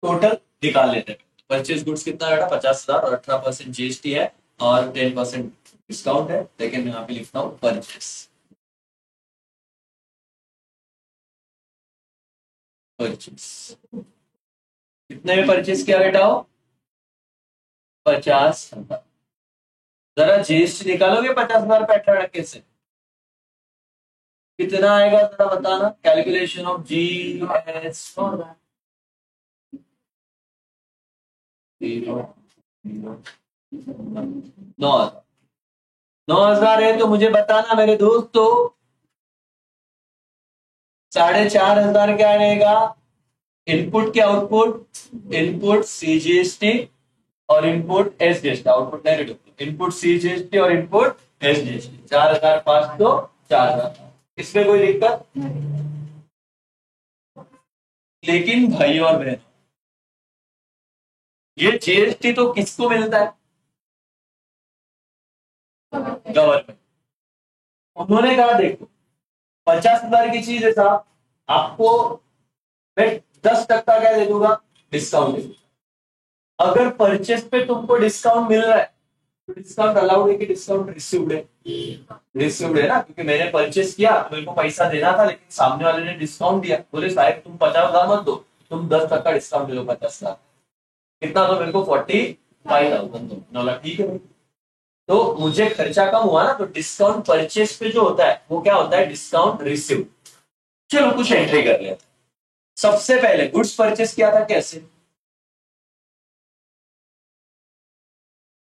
Total निकाल लेते हैं। परचेज गुड्स कितना बेटा 50,000 और 18% जीएसटी है और 10% डिस्काउंट है, लेकिन मैं यहाँ पे लिखता हूँ परचेज। परचेज कितने में परचेज किया बेटा हो, 50,000। जरा जीएसटी निकालोगे 50,000 पे 18% से कितना आएगा जरा बताना, कैलकुलेशन ऑफ जीएस। 9,000 है तो मुझे बताना मेरे दोस्तों 4,500 क्या रहेगा, इनपुट क्या आउटपुट, इनपुट सीजीएसटी और इनपुट एसजीएसटी, आउटपुट नहीं रेडी, इनपुट सीजीएसटी और इनपुट एसजीएसटी 4,500, 4,000। इसमें कोई दिक्कत, लेकिन भाई और बहन ये जीएसटी तो किसको मिलता है, गवर्नमेंट। उन्होंने कहा देखो 50,000 की चीज है साहब, आपको मैं 10% क्या दे दूंगा, डिस्काउंट दे दूंगा। अगर परचेस पे तुमको डिस्काउंट मिल रहा है तो डिस्काउंट अलाउड है कि डिस्काउंट रिसीव्ड है, रिसीव्ड है ना, क्योंकि मैंने परचेस किया तो मेरे को पैसा देना था, लेकिन सामने वाले ने डिस्काउंट दिया, बोले साहब तुम 50,000 मत दो, तुम 10% डिस्काउंट दे दो 50,000, कितना दो मेरे को 45,000 दो, ठीक है भाई। तो मुझे खर्चा कम हुआ ना, तो डिस्काउंट परचेस पे जो होता है वो क्या होता है, डिस्काउंट रिसीव। चलो कुछ एंट्री कर लेते हैं। सबसे पहले गुड्स परचेस किया था कैसे,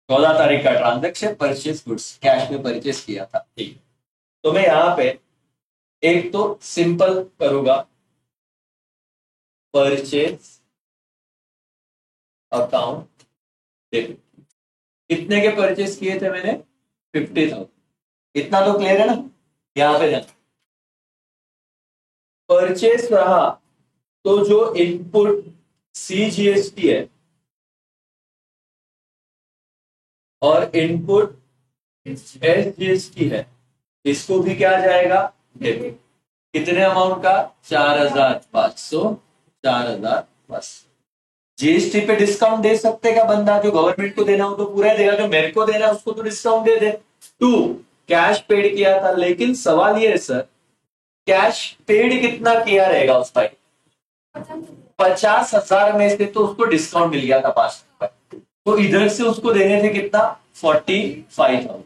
14 तारीख का ट्रांजैक्शन, परचेस गुड्स कैश में परचेस किया था, ठीक। तो मैं यहां पे एक तो सिंपल करूंगा, परचेस अकाउंट डेबिट। कितने के परचेस किए थे मैंने, 50,000, इतना तो क्लियर है ना। यहां पे जाना, परचेस रहा तो जो इनपुट सीजीएसटी है और इनपुट एसजीएसटी है, इसको भी क्या जाएगा, डेबिट। कितने अमाउंट का, 4,500, 4,500। जीएसटी पे डिस्काउंट दे सकते का बंदा, जो गवर्नमेंट को देना हो तो पूरा देगा, जो मेरे को देना है उसको तो डिस्काउंट दे दे। 2 कैश पेड किया था, लेकिन सवाल ये है सर कैश पेड कितना किया रहेगा उस टाइम, 50,000 में से तो उसको डिस्काउंट मिल गया था 5%, तो इधर से उसको देने थे कितना, 45,000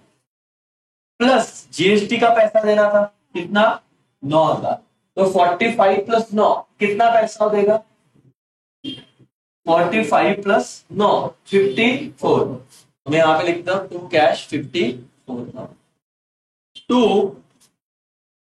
प्लस जीएसटी का पैसा देना था कितना, 9,000। तो 45 प्लस 9 कितना पैसा देगा, 45 प्लस 9 54। मैं यहां पे लिखता हूं 2 कैश 54,000। 2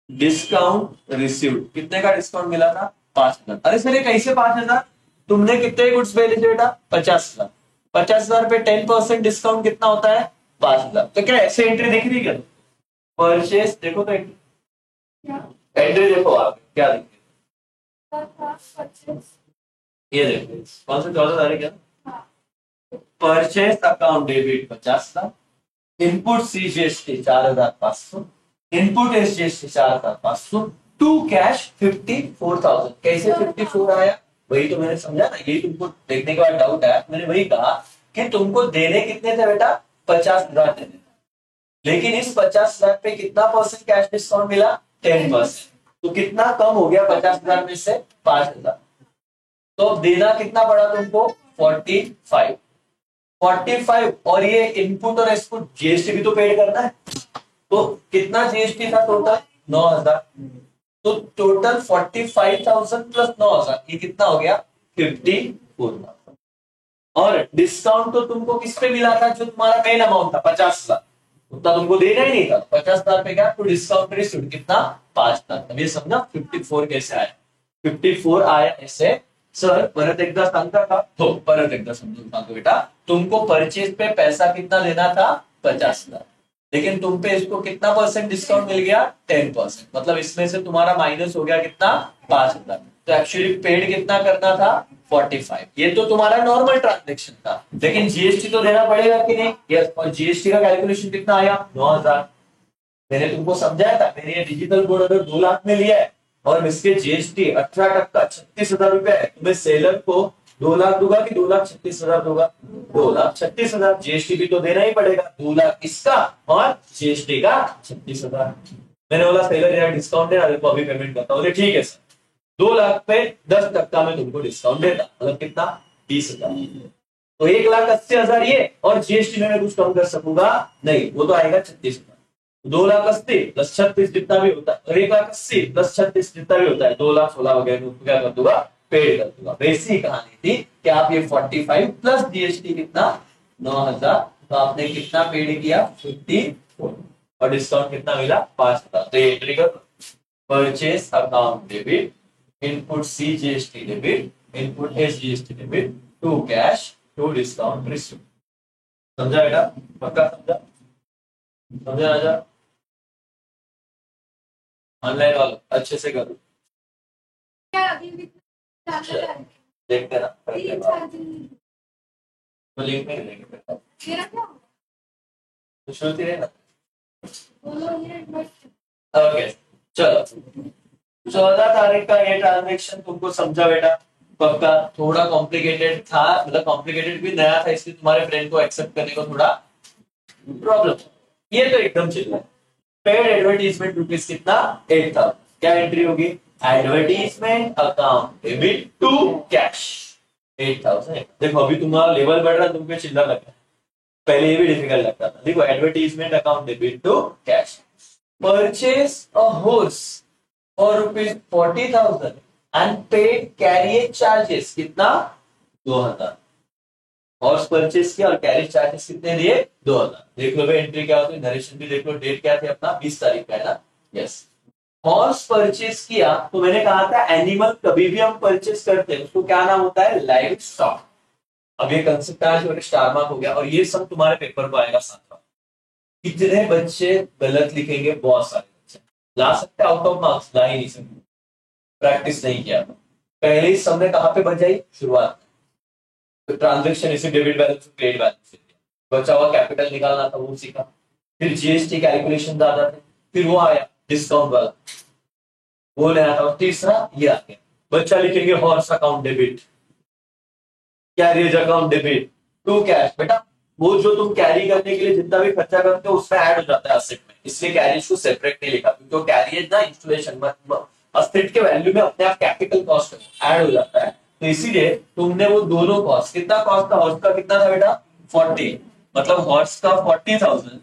डिस्काउंट रिसीव्ड, कितने का डिस्काउंट मिला था, 5,000। अरे सर ये कैसे 5,000, तुमने कितने गुड्स बेचे थे बेटा, 50,000, 50,000 पे 10% डिस्काउंट कितना होता है, 5,000। तो क्या ऐसे एंट्री दिख रही है, परचेस देखो तो एंट्री देखो आप क्या दिख रही है, ये देखो कौन सा 14 तारीख है, purchase account debit 50,000, input CGST 4,500, input SGST 4,500, 2 cash 54,000। कैसे 54 आया, वही तो मैंने समझा ना, यही तुमको देखने के बाद डाउट आया, मैंने वही कहा कि तुमको देने कितने थे बेटा, 50,000 देने, लेकिन इस 50,000 पे कितना परसेंट कैश डिस्काउंट मिला, 10%। तो कितना कम हो गया 50,000 में से 5,000, तो अब देना कितना पड़ा तुमको, 45। 45 और ये इनपुट और एक्सपुट जीएसटी भी तो पेड करना है, तो कितना जीएसटी था टोटल, 9,000। तो टोटल 45,000 प्लस 9,000 ये कितना हो गया, 54,000। और डिस्काउंट तो तुमको किस पे मिला था, जो तुम्हारा मेन अमाउंट था 50,000, उतना तुमको देना ही नहीं था, 50,000 पे क्या, तो डिस्काउंट रिसीव्ड कितना, 5,000। ये समझा 54 कैसे आया, 54 आया ऐसे. सर परत एकदा सांगता का? हो, परत एकदा समजून सांगतो बेटा. तुमको परचेज पे पैसा कितना देना था? 50,000. लेकिन तुम पे इसको कितना परसेंट डिस्काउंट मिल गया? 10%. मतलब इसमें से तुम्हारा माइनस हो गया कितना? 5,000. तो एक्चुअली पेड कितना करना था? 45. ये तो तुम्हारा नॉर्मल ट्रांजेक्शन था, लेकिन जीएसटी तो देना पड़ेगा कि नहीं? यस. और जीएसटी का कैलकुलेशन कितना आया? 9,000. मैंने तुमको समझाया था, मैंने ये डिजिटल बोर्ड अगर 2 लाख में लिया है और इसके जीएसटी 18% 36,000 रुपए है, तो मैं सेलर को 2 लाख दूंगा कि 2,36,000 दूंगा? 2,36,000. जीएसटी भी तो देना ही पड़ेगा. 2 लाख इसका और जीएसटी का 36,000. मैंने बोला सेलर यार डिस्काउंट देना, देखो अभी पेमेंट करता हूँ. बोले ठीक है सर. 2 लाख पे 10% में तुमको डिस्काउंट देता, मतलब कितना? 20,000. तो 1,80,000 ये, और जीएसटी में मैं कुछ कम कर सकूंगा नहीं, वो तो आएगा 36,000. 2,80,000 प्लस 36 जितना भी होता है, और 1,80,000 प्लस 36 जितना भी होता है, 2,16,000 वगैरह उसको क्या कर दूंगा? पेड कर दूंगा. वैसी कहानी थी कि आप ये 45 प्लस जीएसटी कितना? 9,000. तो आपने कितना पेड किया? 54. और डिस्काउंट कितना मिला? 5,000. तो ये एंट्री कर. Purchase account debit, input C GST debit, input S GST debit, to cash, to discount receive. समझा बेटा? पक्का समझा? समझा राजा? ऑनलाइन वालों अच्छे से करो. क्या अभी भी ज्यादा चार्ज? देखते ना. तीन चार्जिंग तो लिंक में मिलेंगे बेटा. मेरा क्या होगा? तो श्रुति है ना. बोलो ये बस. ओके चलो. 14 तारीख का ये ट्रांजेक्शन तुमको समझा बेटा? पक्का. थोड़ा कॉम्प्लिकेटेड था, मतलब कॉम्प्लिकेटेड भी नया था, इसलिए तुम्हारे फ्रेंड को एक्सेप्ट करने को थोड़ा प्रॉब्लम. ये तो एकदम चिल है. पेड एडवर्टीजमेंट रुपीज कितना? 8,000. क्या एंट्री होगी? Advertisement account debit to cash 8,000. देखो अभी तुम्हारा लेवल बढ़ रहा है, तुमको चिल्ला लग रहा है. पहले ये भी डिफिकल्ट लगता था. देखो advertisement account debit to cash. Purchase a horse for rupees 40,000 and paid carriage charges कितना? 2,000. हॉर्स परचेज किया और कैरेज चार्जेस कितने दिए? 2,000. देख लो भाई एंट्री क्या होती है, नरेशन भी देख लो. डेट क्या थी अपना? 20 तारीख का है ना? यस. हॉर्स परचेज किया तो मैंने कहा था एनिमल कभी भी हम परचेज करते हैं उसको क्या नाम होता है? Live stock. अब ये कंसेप्ट आज और स्टार मार्क हो गया, और ये सब तुम्हारे पेपर को आएगा साथ में. कितने बच्चे गलत लिखेंगे? बहुत सारे बच्चे. ला सकते आउट ऑफ मार्क्स? ला ही नहीं सकते. प्रैक्टिस नहीं किया. पहले ही सबने कहां पे बजाई? शुरुआत. तो ट्रांजेक्शन इसे डेबिट बैलेंस क्रेडिट बैलेंस, बचा हुआ कैपिटल निकालना था वो सीखा. फिर जीएसटी कैलकुलेशन ज्यादा थे. फिर वो आया डिस्काउंट वाला, वो नया था. और तीसरा ये आ गया. बच्चा लिखेंगे horse account debit, carriage account debit to cash. बेटा वो जो तुम कैरी करने के लिए जितना भी खर्चा करते हो उसमें ऐड हो जाता है असेट में, इसलिए कैरियज को सेपरेट नहीं लिखा, क्योंकि कैरियज ना इंस्टॉलेशन असेट के वैल्यू में अपने आप कैपिटल कॉस्ट ऐड हो जाता है. तो इसीलिए तुमने वो दोनों कॉस्ट, कितना कॉस्ट था हॉर्स का? कितना था बेटा? 40. मतलब हॉर्स का 40,000,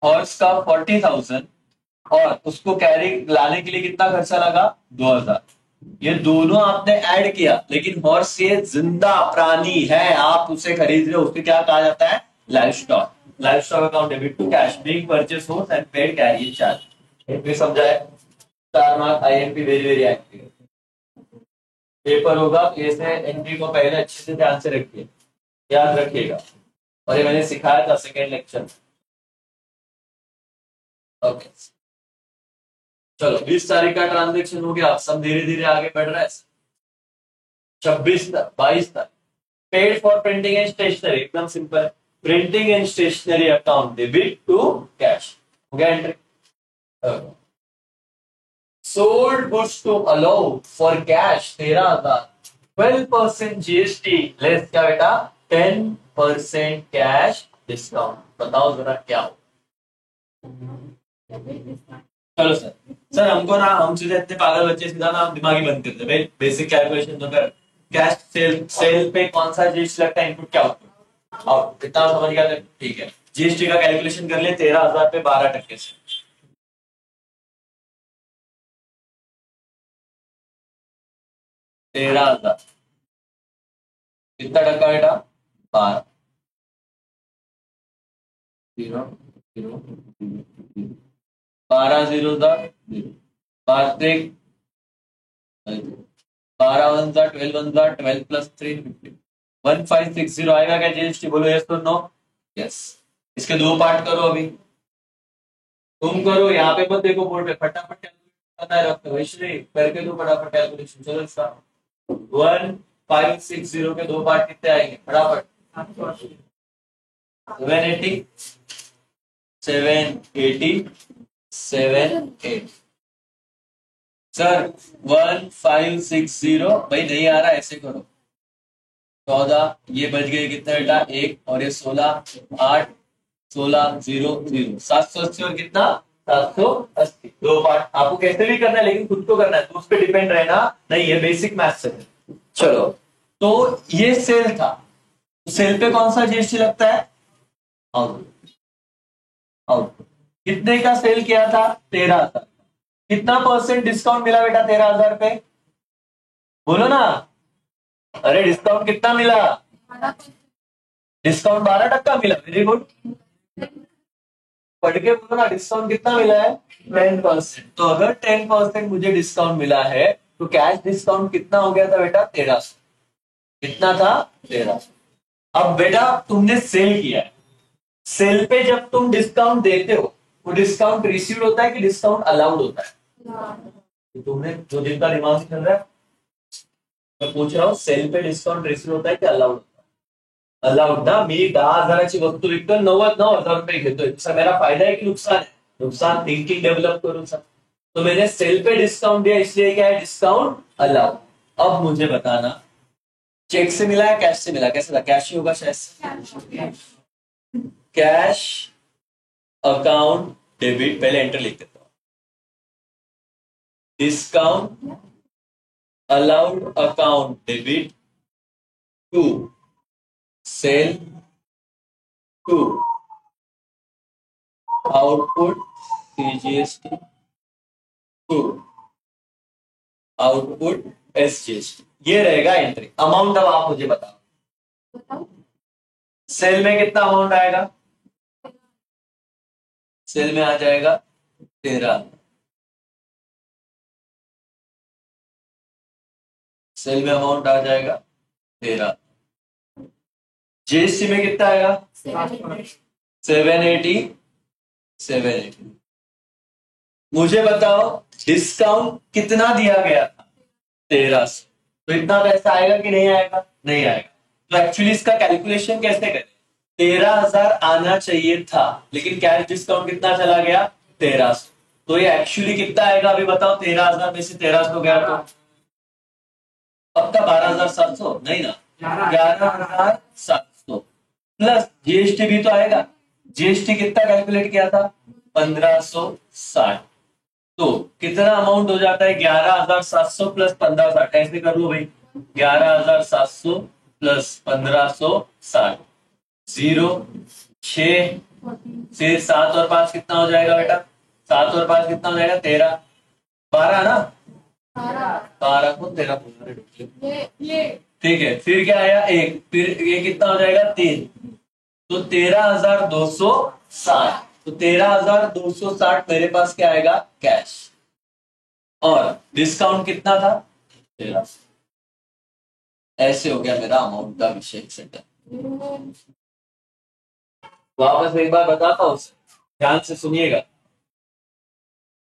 हॉर्स का 40,000, और उसको कैरी लाने के लिए कितना खर्चा लगा? 2,000. ये दोनों आपने ऐड किया, लेकिन हॉर्स ये जिंदा प्राणी है, आप उसे खरीद रहे हो, उसको क्या कहा जाता है? Livestock. Livestock account debit to cash being purchase horse and paid carriage charge. ये समझा है? Star mark IMP very very active. Paper होगा तो ऐसे एंट्री को पहले अच्छे से ध्यान से रखिए, याद रखिएगा. और ये मैंने सिखाया था सेकेंड लेक्चर. ओके चलो 20 तारीख का ट्रांजेक्शन हो गया. सब धीरे धीरे आगे बढ़ रहा है. 22 तक paid for printing and stationery, एकदम simple. Printing and stationery account debit to cash हो गया एंट्री. सोल्ड गुड्स टू अलाउ फॉर कैश 13,000. 12% जीएसटी लेस क्या बेटा? 10% कैश डिस्काउंट. बताओ जरा क्या हो? चलो सर. सर हमको ना, हम सीधे इतने पागल बच्चे सीधा ना दिमागी बंद करते भाई. बेसिक कैलकुलेशन तो कर. कैश सेल पे कौन सा जीएसटी लगता है? इनपुट क्या आउटपुट. और कितना समझ गया? ठीक है. जीएसटी का कैलकुलेशन कर ले. 13,000 पे 12% से 13,000 कितना टक्का बेटा? 12. 0 0 12 0 वार्षिक 12 वन जा 12 वन जा 12 प्लस 3 15 1560 आएगा क्या जीएसटी? बोलो यस तो नो? यस। इसके दो पार्ट करो अभी, तुम करो, यहाँ पे मत देखो बोर्ड पे, फटाफट कैलकुलेट करना है, रखो वैसे करके दो फटाफट कैलकुलेशन। चलो इसका 1560 के दो पार्ट कितने आएंगे फटाफट? 780 780 780। सर 1560 भाई नहीं आ रहा, ऐसे करो 14, ये बच गए कितना बेटा? एक, और ये 16 8 16 0 0 780 और कितना? 780। दो पार्ट आपको कैसे भी करना है, लेकिन खुद को करना है, तो उस पर डिपेंड रहना नहीं है, बेसिक मैथ्स है। चलो, तो ये सेल था, सेल पे कौन सा जीएसटी लगता है? आउटपुट। आउटपुट कितने का सेल किया था? 13,000। कितना परसेंट डिस्काउंट मिला बेटा 13,000 पे? बोलो ना, अरे डिस्काउंट कितना मिला? डिस्काउंट 12% मिला। वेरी गुड, पढ़ के बोलो ना, डिस्काउंट कितना मिला है? 10%। तो अगर 10% मुझे डिस्काउंट मिला है तो कैश डिस्काउंट कितना हो गया था बेटा? 1300। कितना था? 1300। अब बेटा तुमने सेल किया है, सेल पे जब तुम डिस्काउंट देते हो, वो डिस्काउंट रिसीव्ड होता है कि डिस्काउंट अलाउड होता है? तो तुमने जो जिनका दिमाग चल रहा है, मैं पूछ रहा हूँ, सेल पे डिस्काउंट रिसीव होता है कि अलाउड होता है? अलाउड ना। मी 10,000ची वस्तू विकतो 99,000 रुपये घेतोय, तसा मेरा फायदा है कि नुकसान है? नुकसान। थिंकिंग डेव्हलप करूँ सर, तो मैंने सेल पे डिस्काउंट दिया, इसलिए क्या है? Discount allowed. अब मुझे बताना, चेक से मिला है कैश से मिला? कैसे था? कैश ही होगा शायद। कैश अकाउंट डेबिट, पहले एंटर लिख देता हूं, discount allowed account debit to sale to output CGST to output SGST. ये रहेगा एंट्री। अमाउंट अब आप मुझे बताओ, सेल में कितना अमाउंट आएगा? सेल में आ जाएगा 13। सेल में अमाउंट आ जाएगा 13। जीएसटी में कितना आएगा? 780 780। मुझे बताओ डिस्काउंट कितना दिया गया था? 1300। तो इतना पैसा आएगा कि नहीं आएगा? नहीं आएगा। तो एक्चुअली इसका कैलकुलेशन कैसे करें? 13,000 आना चाहिए था, लेकिन कैश डिस्काउंट कितना चला गया? 1300। तो ये एक्चुअली कितना आएगा अभी बताओ? 13,000 में से 1300 गया तो पक्का 12,700 नहीं ना? 11,700 प्लस जीएसटी भी तो आएगा। जीएसटी कितना कैलकुलेट किया था? 1560। तो कितना अमाउंट हो जाता है? 11,700 प्लस 1560। ऐसे कर लो भाई, 11,700 प्लस 1560 0 6 से 7 और 5 कितना हो जाएगा बेटा? 7 और 5 कितना हो जाएगा? 13 12 ना? 12 को 13 ठीक है। फिर क्या आया? एक, फिर ये कितना हो जाएगा? 3। तो 13,260। तो 13,260 मेरे पास क्या आएगा? कैश। और डिस्काउंट कितना था? 1300। ऐसे हो गया मेरा अमाउंट का विषय सेटल। वापस एक बार बताता हूं, ध्यान से सुनिएगा।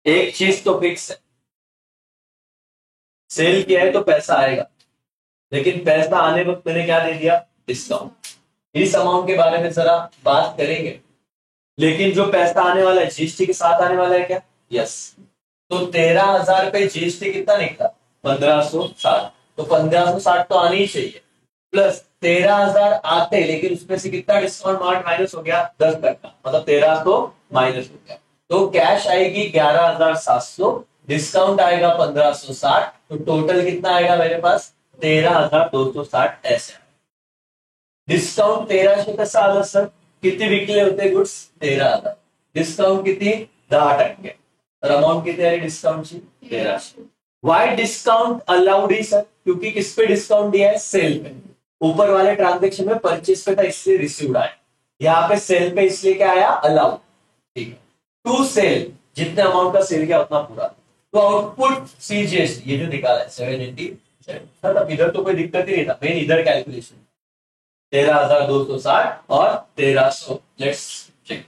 एक चीज तो फिक्स है, सेल किया है तो पैसा आएगा, लेकिन पैसा आने वक्त मैंने क्या दे दिया? डिस्काउंट। इस अमाउंट के बारे में जरा बात करेंगे, लेकिन जो पैसा आने वाला है जीएसटी के साथ आने वाला है क्या? यस। तो 13,000 पे जीएसटी कितना निकला? 1560। तो 1560 तो आनी ही चाहिए, प्लस 13,000 आते, लेकिन उसमें से कितना डिस्काउंट माइनस हो गया? 10 का, मतलब 1300 माइनस हो गया। तो कैश आएगी 11,700, डिस्काउंट आएगा 1560, तो टोटल कितना आएगा मेरे पास? 13,260। ऐसे डिस्काउंट 1300 कसं आलं सर? किती विकले होते गुड्स? 13,000। डिस्काउंट किती? 10%। तर अमाउंट किती आली डिस्काउंटची? 1300। वाई डिस्काउंट अलाउड ही सर? क्योंकि किस पे डिस्काउंट दिया है? सेल पे। ऊपर वाले ट्रांजेक्शन में परचेस पे था, इसलिए रिसीव्ड आया। यहाँ पे सेल पे इसलिए क्या आया? अलाउड। ठीक है। टू सेल, जितने अमाउंट का सेल किया उतना पूरा। तो आउटपुट सीजीएसटी ये जो निकाला है 787, मतलब इधर तो कोई दिक्कत ही नहीं था, मेन इधर कैलकुलेशन 13,260 और 1300। Let's check.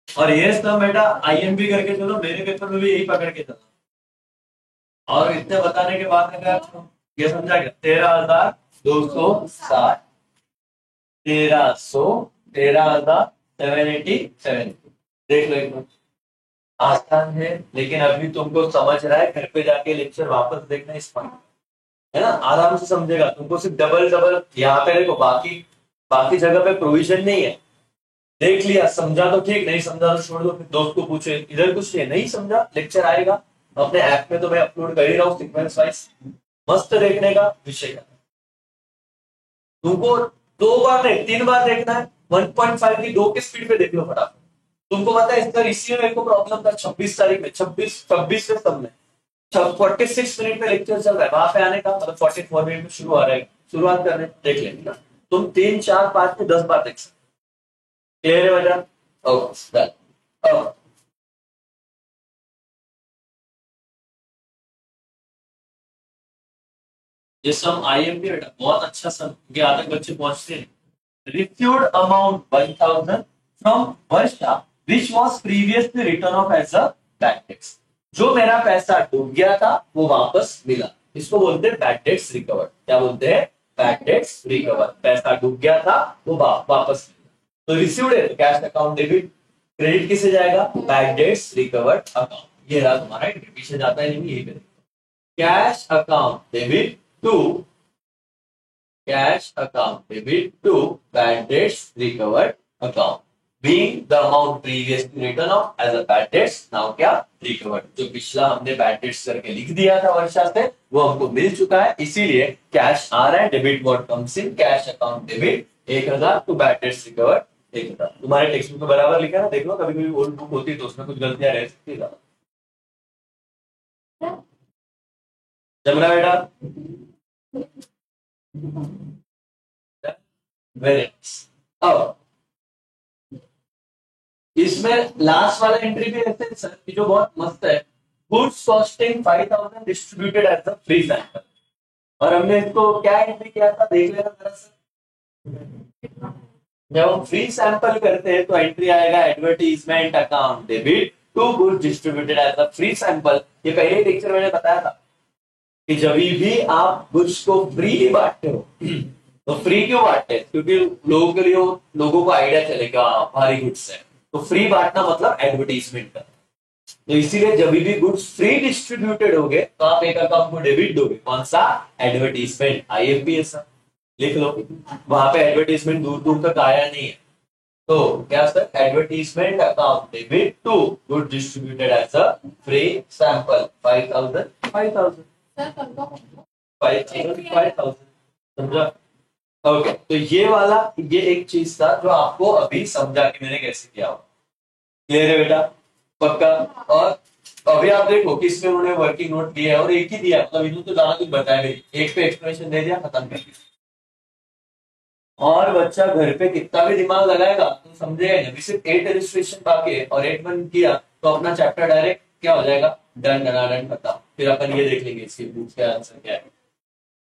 और ये सब बेटा आईएमपी करके चलो, मेरे पेपर में भी यही पकड़ के चलो। और इतने बताने के बाद अगर ये समझा गया 13,260, 1300, 13,787। देख लो एक बार, आसान है लेकिन अभी तुमको समझ रहा है, घर पे जाके लेक्चर वापस देखना इस पॉइंट, है ना, आराम से समझेगा। तुमको सिर्फ डबल डबल यहाँ पे देखो, बाकी बाकी जगह पे प्रोविजन नहीं है। देख लिया, समझा तो ठीक, नहीं समझा तो छोड़ दो, फिर दोस्त को पूछे। इधर कुछ नहीं समझा, लेक्चर आएगा अपने ऐप में, तो मैं अपलोड कर ही रहा हूँ सीक्वेंस वाइज, मस्त देखने का विषय का। तुमको 2 बार नहीं 3 बार देखना है, 1.5 की 2 की स्पीड पे देख लो फटाफट। तुमको पता है इसका इसी में मेरे को प्रॉब्लम था 26 तारीख में, 26 से सब में 46 मिनट में लेक्चर चल रहा है, वहां पे आने का मतलब 44 मिनट में शुरू आ रहा है, शुरुआत करने देख लेंगे ना। तुम 3, 4, 5 के 10 बार देख सकते। क्लियर है बेटा? Okay done. अब ये सम आईएमपी बेटा बहुत अच्छा सम, क्योंकि आज तक बच्चे पहुंचते हैं। Received amount 1000 from Varsha which was previously written off as a bad debts. जो मेरा पैसा डूब गया था वो वापस मिला, इसको बोलते हैं बैड डेट्स रिकवर्ड। क्या बोलते हैं? Bad debts recovered. पैसा डूब गया था वो वापस मिला। तो रिसीव्ड है तो कैश अकाउंट डेबिट, क्रेडिट किसे जाएगा? Bad debts recovered account. ये रहा तुम्हारा एंट्री, पीछे जाता है नहीं, यही पे cash account debit to cash account debit to bad debts recovered account, being the amount previously written off as a bad debts now क्या recovered। जो पिछला हमने bad debts करके लिख दिया था वर्षा से वो हमको मिल चुका है, इसीलिए कैश आ रहा है। Debit what comes in cash account debit 1000 to bad debts recovered 1000। तुम्हारे टेक्स्ट बुक में बराबर लिखा है ना, देख लो, कभी कभी ओल्ड बुक होती है तो उसमें कुछ गलतियां रह सकती है। जम रहा बेटा? Very nice. अब इसमें लास्ट वाला एंट्री भी ऐसे सर कि जो बहुत मस्त है, goods costing 5000 distributed as a free sample. और हमने इसको क्या एंट्री किया था देख लेना जरा सर। जब हम फ्री सैंपल करते हैं तो एंट्री आएगा advertisement account debit to goods distributed as a free sample. ये पहले लेक्चर मैंने बताया था कि जब भी आप गुड्स को फ्री बांटते हो तो फ्री क्यों बांटते हैं? क्योंकि लोगों के लिए लोगों को आइडिया चलेगा भारी गुड्स है, तो फ्री बांटना मतलब एडवर्टीजमेंट का। तो इसीलिए जब भी गुड्स फ्री डिस्ट्रीब्यूटेड होंगे तो आप एक अकाउंट को डेबिट दोगे, कौन सा? एडवर्टीजमेंट, आईएमपीएस लिख लो। वहां पे एडवर्टीजमेंट दूर दूर तक आया नहीं है, तो क्या sir? Advertisement account debit to good distributed as a free sample 5000 5000 5000 समझा? ओके तो ये वाला ये एक चीज था जो आपको अभी समझा कि मैंने कैसे किया हो। क्लियर है बेटा? पक्का? और अभी आप देखो कि इसमें उन्होंने वर्किंग नोट दिया है और एक ही दिया, मतलब इन्होंने तो ज्यादा कुछ बताया नहीं, एक पे एक्सप्लेनेशन दे दिया, खत्म कर दिया। और बच्चा घर पे कितना भी दिमाग लगाएगा तो समझेगा नहीं। अभी सिर्फ 8 इलस्ट्रेशन बाकी है और 8 बन किया तो अपना चैप्टर डायरेक्ट क्या हो जाएगा? डन डन खत्म। फिर अपन ये देख लेंगे इसके बुक का आंसर क्या है।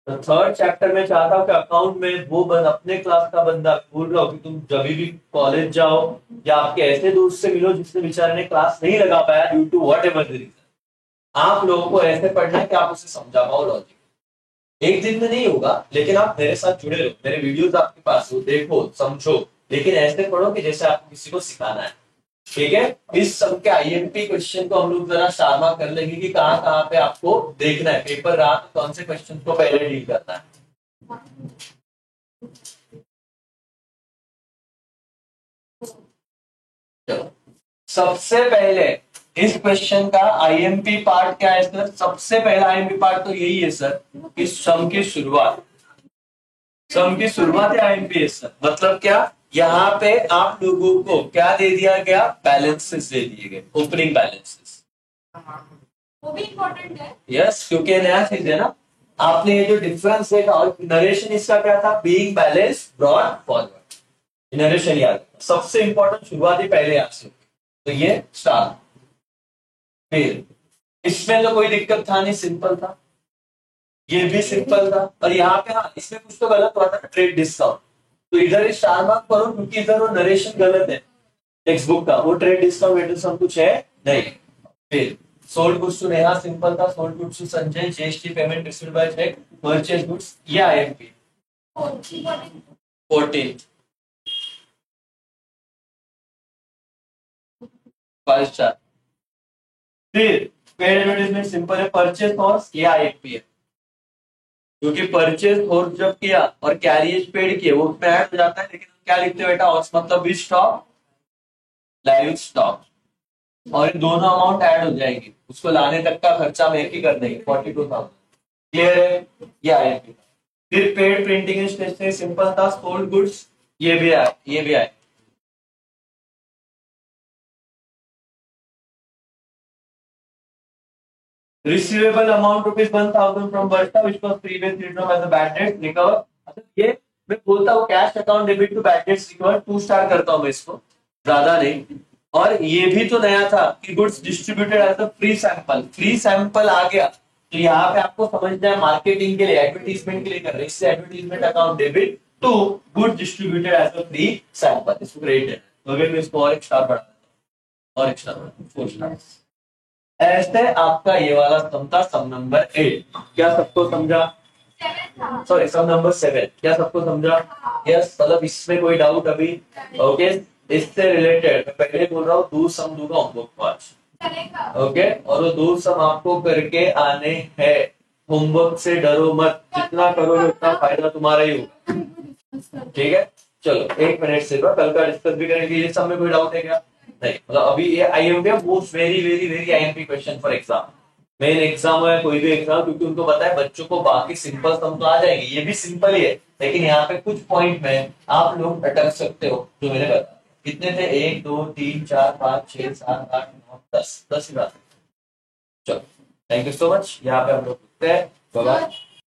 तो थर्ड चैप्टर में चाहता हूँ कि अकाउंट में वो अपने क्लास का बंदा बोल रहा हो कि तुम जब भी कॉलेज जाओ या आपके ऐसे दोस्त से मिलो जिसने बेचारे ने क्लास नहीं लगा पाया due to whatever the reason, आप लोगों को ऐसे पढ़ना है कि आप उसे समझा पाओ लॉजिक। एक दिन में नहीं होगा, लेकिन आप मेरे साथ जुड़े रहो, मेरे वीडियोस आपके पास हो, देखो समझो, लेकिन ऐसे पढ़ो कि जैसे आपको किसी को सिखाना है। ठीक है? इस सब के आईएमपी क्वेश्चन को हम लोग जरा शार्मा कर लेंगे कि कहाँ कहाँ पे आपको देखना है, पेपर रहा तो कौन से क्वेश्चन को पहले डील करना है। चलो सबसे पहले इस क्वेश्चन का आईएमपी पार्ट क्या है सर? सबसे पहला आईएमपी पार्ट तो यही है सर कि सम की शुरुआत, सम की शुरुआत है आईएमपी है सर। मतलब क्या? यहाँ पे आप लोगों को क्या दे दिया गया? बैलेंसेस दे दिए गए, ओपनिंग बैलेंसेस। वो भी इम्पोर्टेंट है। यस, क्योंकि नया चीज है ना। आपने ये जो डिफरेंस देखा और नरेशन इसका क्या था? Being balance brought forward. Narration याद, सबसे इंपॉर्टेंट शुरुआत ही पहले आपसे, तो ये स्टार्ट फिर इसमें तो कोई दिक्कत था नहीं, सिंपल था, ये भी सिंपल था। और यहाँ पे हाँ इसमें कुछ तो गलत हुआ था ना, ट्रेड डिस्काउंट, तो इधर स्टार मार्क करो क्योंकि इधर वो नरेशन गलत है टेक्स्ट बुक का, वो ट्रेड डिस्काउंट वेडिस्काउंट कुछ है नहीं। फिर sold goods to Neha simple था, sold goods to Sanjay, GST payment received by cheque, purchase goods, ये आईएमपी 14 5 स्टार। फिर पेड एडवर्टाइजमेंट सिंपल है, परचेज कॉस्ट ये आईएमपी है, क्योंकि परचेज और जब किया और कैरियज पेड किए वो उसमें ऐड हो जाता है, लेकिन हम क्या लिखते हैं बेटा, और मतलब भी स्टॉक, लाइव स्टॉक, और इन दोनों अमाउंट ऐड हो जाएगी, उसको लाने तक का खर्चा हम एक ही कर देंगे 42,000। क्लियर है, ये आएगी। फिर paid printing and stationery simple था, सोल्ड गुड्स ये भी आए, ये भी आए। Receivable amount ₹1,000 from Varsha which was previously written as a bad debt recover. अच्छा ये मैं बोलता हूँ cash account debit to bad debts recover, 2 star करता हूँ मैं इसको, ज्यादा नहीं। और ये भी तो नया था कि goods distributed as a free sample, free sample आ गया, तो यहाँ पे आपको समझना है मार्केटिंग के लिए, एडवर्टीजमेंट के लिए कर रहे हैं, इससे advertisement account debit to good distributed as a free sample, इसको क्रेडिट है। तो अगर मैं इसको और एक स्टार बढ़ा देता हूँ, और एक स्टार बढ़ा 4 स्टार। ऐसे आपका ये वाला सम था, सम नंबर 8। क्या सबको समझा? सॉरी सम नंबर 7, क्या सबको समझा? यस, मतलब इसमें कोई डाउट अभी? ओके, इससे रिलेटेड मैं पहले बोल रहा हूँ, दो सम दूंगा होमवर्क को आज। ओके, और वो दो सम आपको करके आने हैं, होमवर्क से डरो मत, जितना करोगे उतना फायदा तुम्हारा ही होगा। ठीक है, चलो 1 मिनट से कल का डिस्कस भी करेंगे। ये सब में कोई डाउट है क्या? नहीं, मतलब अभी ये IMP most very very very IMP question for exam, main exam है कोई भी एग्जाम, क्योंकि उनको पता है बच्चों को बाकी सिंपल सम तो आ जाएंगे, ये भी सिंपल ही है, लेकिन यहाँ पे कुछ पॉइंट में आप लोग अटक सकते हो, जो मैंने बताया। कितने थे? 1 2 3 4 5 6 7 8 9 10 10 ही बात। चलो, थैंक यू सो मच, यहाँ पे हम लोग रुकते हैं। Bye bye.